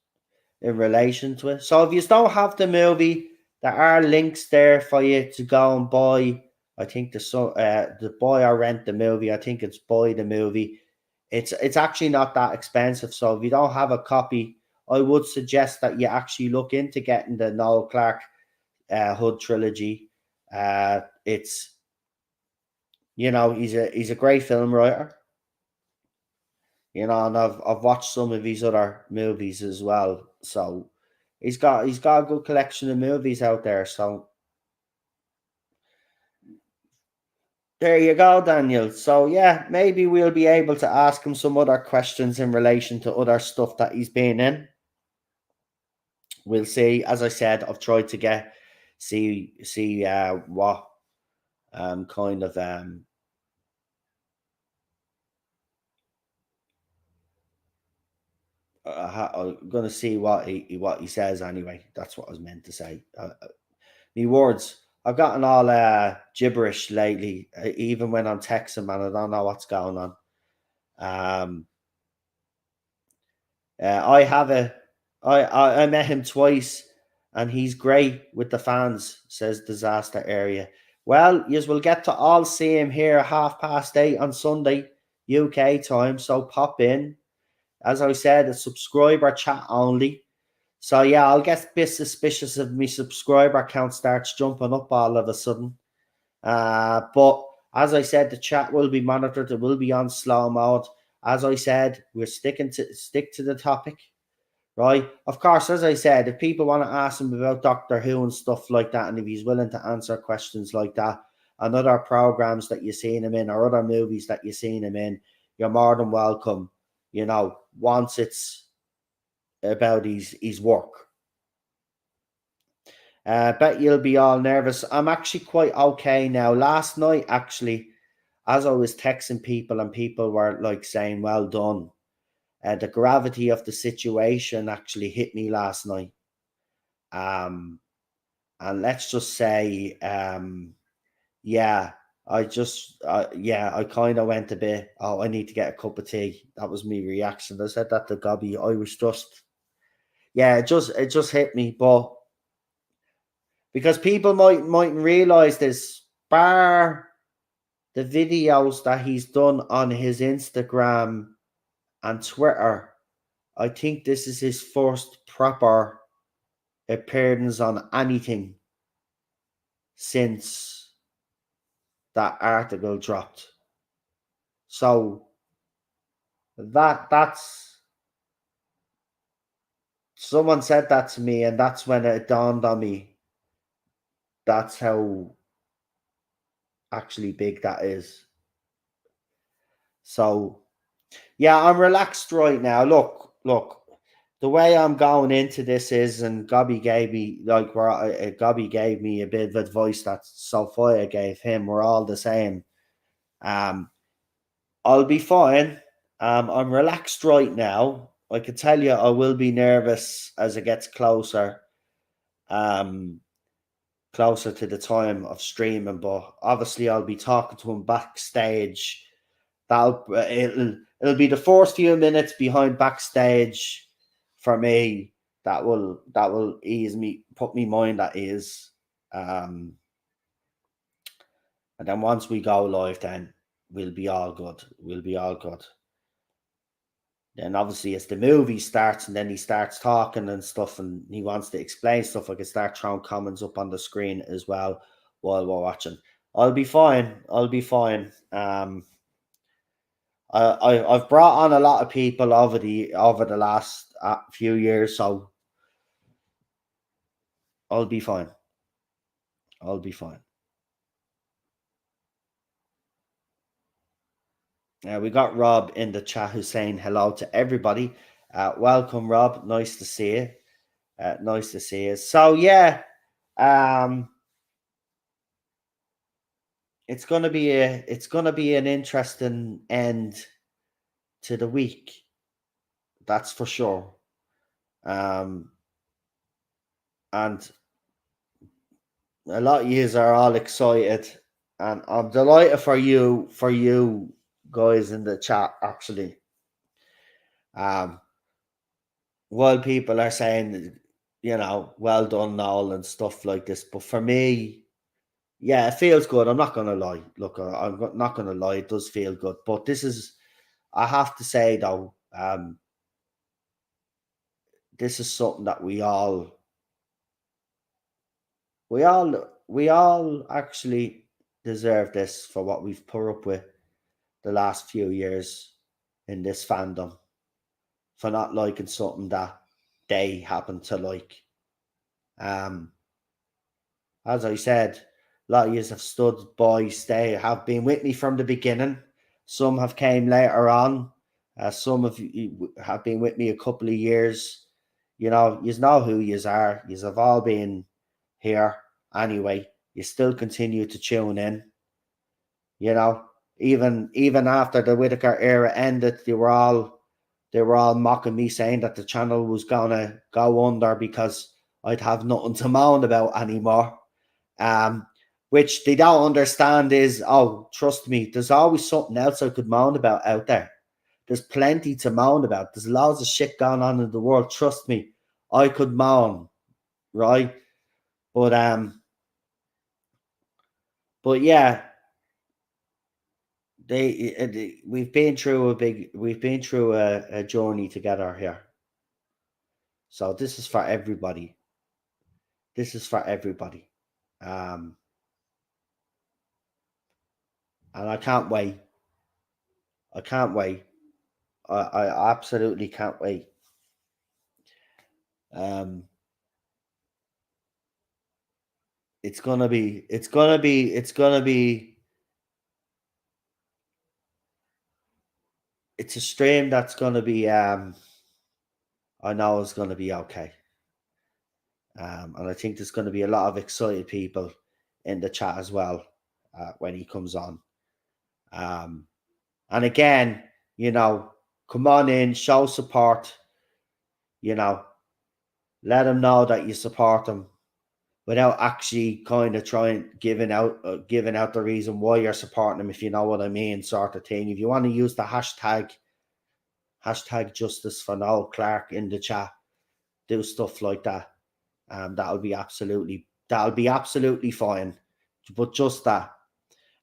in relation to it. So if you don't have the movie, there are links there for you to go and buy. I think the buy or rent the movie. I think it's buy the movie. It's actually not that expensive. So if you don't have a copy, I would suggest that you actually look into getting the Noel Clarke Hood trilogy. It's he's a great film writer. And I've watched some of his other movies as well. So he's got a good collection of movies out there. So there you go, Daniel. So yeah, maybe we'll be able to ask him some other questions in relation to other stuff that he's been in. We'll see. As I said, I've tried to see what kind of I'm gonna see what he says anyway. That's what I was meant to say. Me words. I've gotten all gibberish lately. Even when I'm texting, man, I don't know what's going on. Um, I have a, I met him twice, and he's great with the fans. Says Disaster Area. Well, you will get to all see him here at 8:30 on Sunday UK time. So pop in. As I said, a subscriber chat only. So yeah, I'll get a bit suspicious if my subscriber count starts jumping up all of a sudden. But as I said, the chat will be monitored. It will be on slow mode. As I said, we're stick to the topic, right? Of course, as I said, if people want to ask him about Doctor Who and stuff like that, and if he's willing to answer questions like that, and other programs that you've seen him in, or other movies that you've seen him in, you're more than welcome. Once it's about his work. Bet you'll be all nervous. I'm actually quite okay now. Last night, actually, as I was texting people and people were like saying, well done, the gravity of the situation actually hit me last night. And let's just say, yeah, I kind of went a bit, oh, I need to get a cup of tea. That was my reaction. I said that to Gobby. I was just, yeah, it just hit me. But because people mightn't realize this, bar the videos that he's done on his Instagram and Twitter, I think this is his first proper appearance on anything since that article dropped. So that's someone said that to me, and that's when it dawned on me. That's how actually big that is. So yeah, I'm relaxed right now. Look. The way I'm going into this is, and Gobby gave me Gobby gave me a bit of advice that Sophia gave him. We're all the same. Um, I'll be fine. I'm relaxed right now. I can tell you, I will be nervous as it gets closer. Um, Closer to the time of streaming, but obviously I'll be talking to him backstage. It'll be the first few minutes behind backstage for me that will ease me, put me mind at ease. And then once we go live, then we'll be all good. We'll be all good. Then obviously as the movie starts and then he starts talking and stuff and he wants to explain stuff, I can start throwing comments up on the screen as well while we're watching. I'll be fine. I'll be fine. I've brought on a lot of people over the last few years, so I'll be fine. I'll be fine. We got Rob in the chat who's saying hello to everybody. Welcome, Rob. Nice to see you. Nice to see you. So yeah, it's gonna be an interesting end to the week. That's for sure. And a lot of yous are all excited, and I'm delighted for you guys in the chat. Actually, while people are saying, well done, Noel, and stuff like this, but for me, yeah, it feels good. I'm not gonna lie. Look, I'm not gonna lie. It does feel good, but I have to say though, this is something that we all we all actually deserve this for what we've put up with the last few years in this fandom, for not liking something that they happen to like. Um, as I said, a lot of you have stood by, stay, have been with me from the beginning. Some have came later on. Some of you have been with me a couple of years. You know who you are. You have all been here anyway. You still continue to tune in. You know, even after the Whitaker era ended, they were all mocking me, saying that the channel was gonna go under because I'd have nothing to moan about anymore. Um, which they don't understand is, oh, trust me, there's always something else I could moan about out there. There's plenty to moan about. There's loads of shit going on in the world. Trust me, I could moan, right? But yeah, we've been through a journey together here. So this is for everybody. This is for everybody. Um, and I can't wait. I can't wait. I absolutely can't wait. Um, it's gonna be. It's gonna be. It's gonna be. It's a stream that's gonna be. I know it's gonna be okay. And I think there's gonna be a lot of excited people in the chat as well when he comes on. And again, come on in, show support. Let him know that you support him without actually kind of trying giving out the reason why you're supporting him, if you know what I mean, sort of thing. If you want to use the hashtag justice for Noel Clarke in the chat, do stuff like that. That'll be absolutely fine. But just that.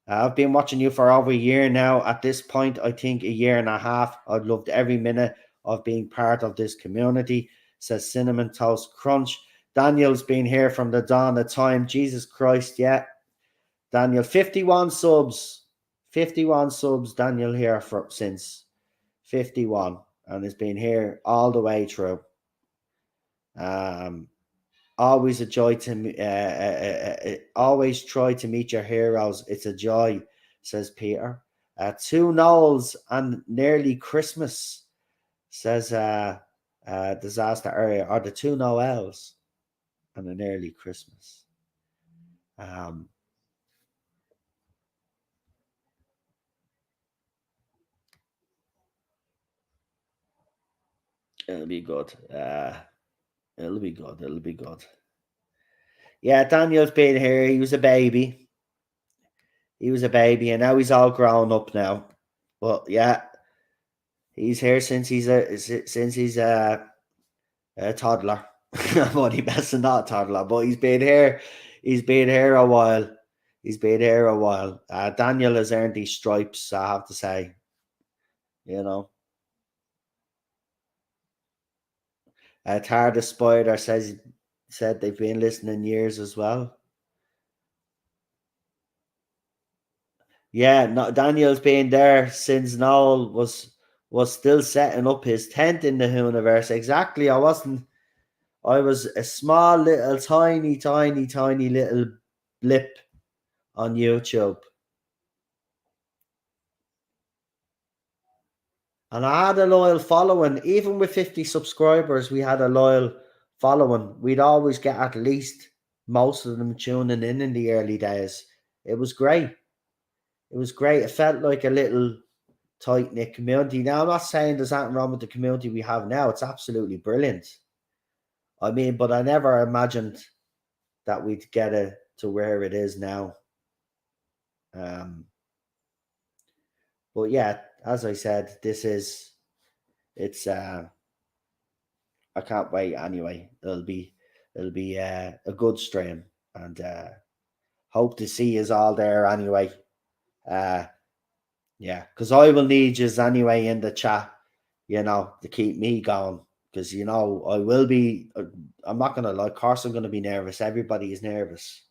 I've been watching you for over a year now. At this point, I think a year and a half. I've loved every minute of being part of this community, says Cinnamon Toast Crunch. Daniel's been here from the dawn of time. Jesus Christ, yeah. Daniel, 51 subs. 51 subs, Daniel here since 51. And has been here all the way through. Always a joy to always try to meet your heroes. It's a joy, says Peter. 2 Noels and nearly Christmas, says Disaster Area. Or the 2 Noels and an early Christmas. It'll be good. It'll be good. It'll be good. Yeah, Daniel's been here. He was a baby. And now he's all grown up now. But yeah, he's here since he's a toddler. I'm only messing, not a toddler, but he's been here. He's been here a while. Daniel has earned these stripes, I have to say. Tarda Spider said they've been listening years as well. Yeah, no, Daniel's been there since Noel was still setting up his tent in the universe. Exactly. I was a small little tiny little blip on YouTube. And I had a loyal following. Even with 50 subscribers, we had a loyal following. We'd always get at least most of them tuning in the early days. It was great. It felt like a little tight-knit community. Now, I'm not saying there's nothing wrong with the community we have now. It's absolutely brilliant. I mean, but I never imagined that we'd get it to where it is now. But yeah, as I said, I can't wait anyway. It'll be a good stream, and hope to see us all there anyway. Yeah, because I will need yous anyway in the chat, to keep me going. because I will be. I'm not gonna lie. Of course, I'm gonna be nervous. Everybody is nervous.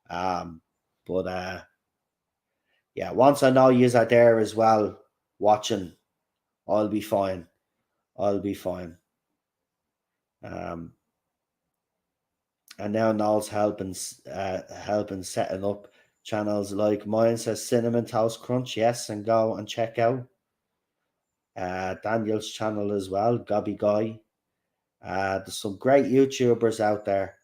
But yeah, once I know yous are there as well watching, I'll be fine. I'll be fine. And now Noel's helping setting up channels like mine says Cinnamon Toast Crunch. Yes, and go and check out Daniel's channel as well, Gobby Guy. There's some great YouTubers out there.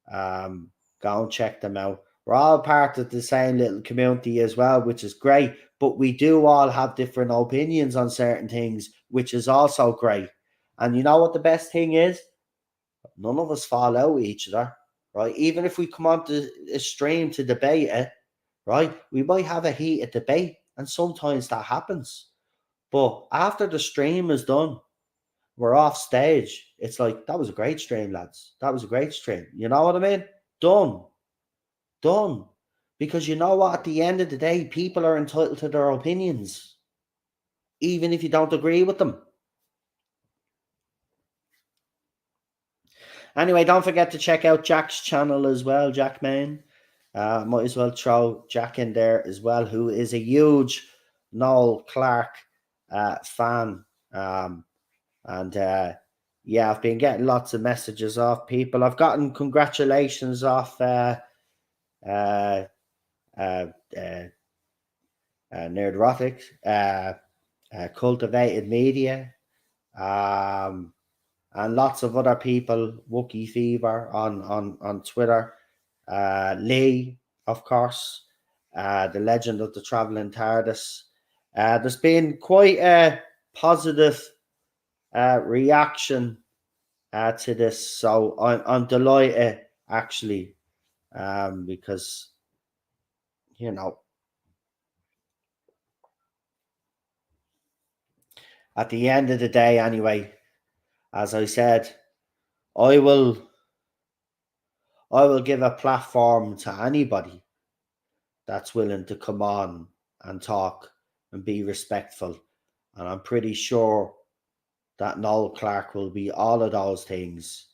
Go and check them out. We're all part of the same little community as well, which is great. But we do all have different opinions on certain things, which is also great. And you know what the best thing is? None of us fall out with each other, right? Even if we come on to a stream to debate it, right? We might have a heated debate, and sometimes that happens. But after the stream is done, we're off stage. It's like, that was a great stream, lads. That was a great stream. You know what I mean? Done. Because you know what? At the end of the day, people are entitled to their opinions, even if you don't agree with them. Anyway, don't forget to check out Jack's channel as well, Jack Main. Might as well throw Jack in there as well, who is a huge Noel Clarke fan. Yeah, I've been getting lots of messages off people. I've gotten congratulations off Nerdrotic, Cultivated Media, and lots of other people. Wookie Fever on Twitter, Lee, of course, the legend of the traveling TARDIS. There's been quite a positive reaction to this, so I'm delighted actually, because at the end of the day, anyway, as I said, I will give a platform to anybody that's willing to come on and talk and be respectful, and I'm pretty sure that Noel Clarke will be all of those things,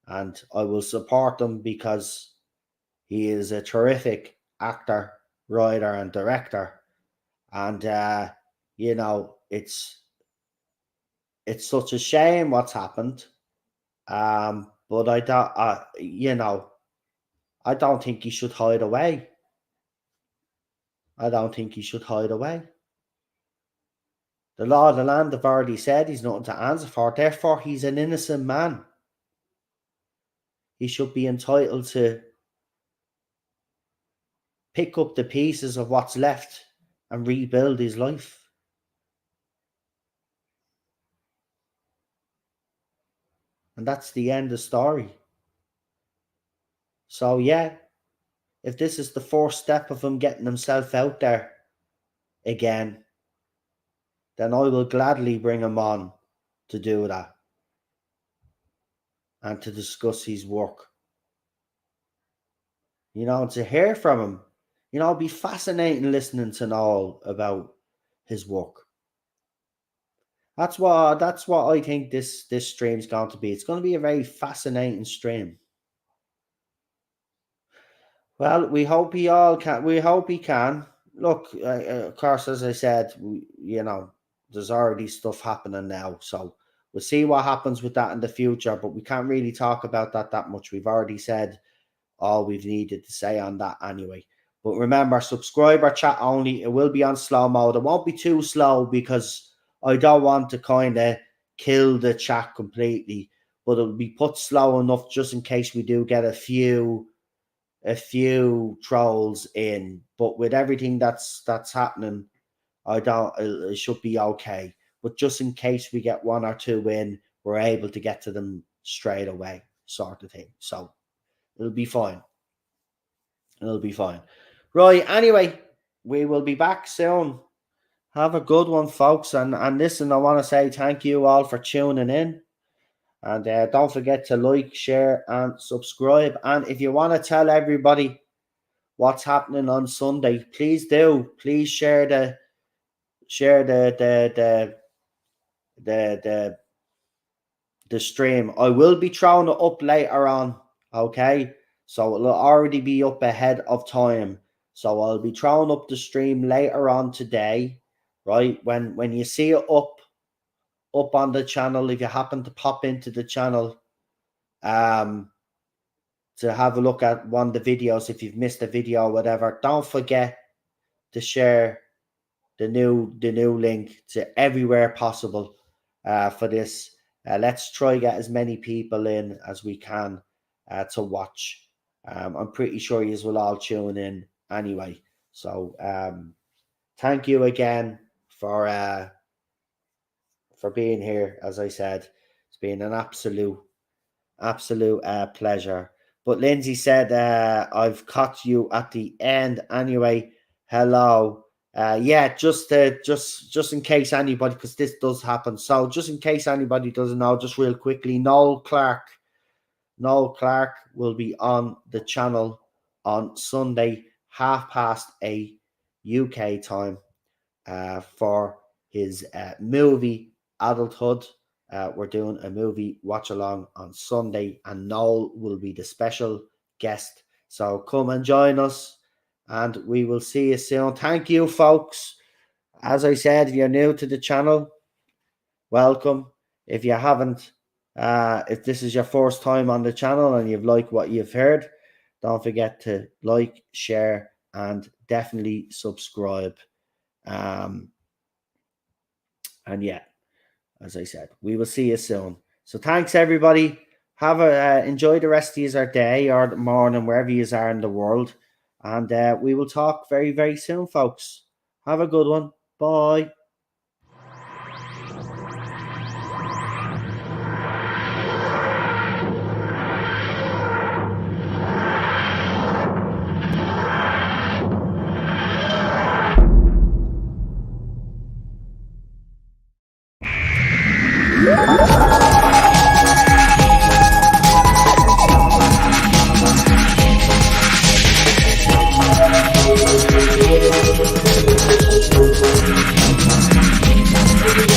and I will support him because he is a terrific actor, writer, and director. And it's such a shame what's happened. But I don't think he should hide away. The law of the land have already said he's nothing to answer for. Therefore, he's an innocent man. He should be entitled to pick up the pieces of what's left and rebuild his life. And that's the end of the story. So yeah, if this is the first step of him getting himself out there again, then I will gladly bring him on to do that and to discuss his work. To hear from him, it'll be fascinating listening to Noel about his work. That's what I think this stream's going to be. It's going to be a very fascinating stream. Well, we hope he can. We hope he can. Look, of course, as I said, there's already stuff happening now, so we'll see what happens with that in the future. But we can't really talk about that much. We've already said all we've needed to say on that anyway. But remember, subscriber chat only. It will be on slow mode. It won't be too slow because I don't want to kind of kill the chat completely. But it'll be put slow enough just in case we do get a few trolls in. But with everything that's happening, it should be okay. But just in case we get one or two in, we're able to get to them straight away, sort of thing. So it'll be fine. Right, anyway, we will be back soon. Have a good one, folks. And listen, I want to say thank you all for tuning in. And don't forget to like, share, and subscribe. And if you want to tell everybody what's happening on Sunday, please do. Please share the the stream. I will be throwing it up later on, okay? So it'll already be up ahead of time. So I'll be throwing up the stream later on today, right? When you see it up on the channel, if you happen to pop into the channel, to have a look at one of the videos, if you've missed a video or whatever, don't forget to share the new link to everywhere possible for this. Let's try get as many people in as we can to watch. I'm pretty sure you will all tune in anyway. So thank you again for being here. As I said, it's been an absolute pleasure. But Lindsay said, I've caught you at the end anyway. Hello. Yeah, just in case anybody, because this does happen. So just in case anybody doesn't know, just real quickly, Noel Clark will be on the channel on Sunday, 8:30 UK time, for his movie Adulthood. We're doing a movie watch along on Sunday, and Noel will be the special guest. So come and join us, and we will see you soon. Thank you, folks. As I said, if you're new to the channel, welcome. If you haven't, if this is your first time on the channel and you've liked what you've heard, don't forget to like, share, and definitely subscribe. And yeah, as I said, we will see you soon. So thanks, everybody. Have enjoy the rest of your day or the morning, wherever you are in the world. And we will talk very, very soon, folks. Have a good one. Bye.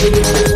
Thank you.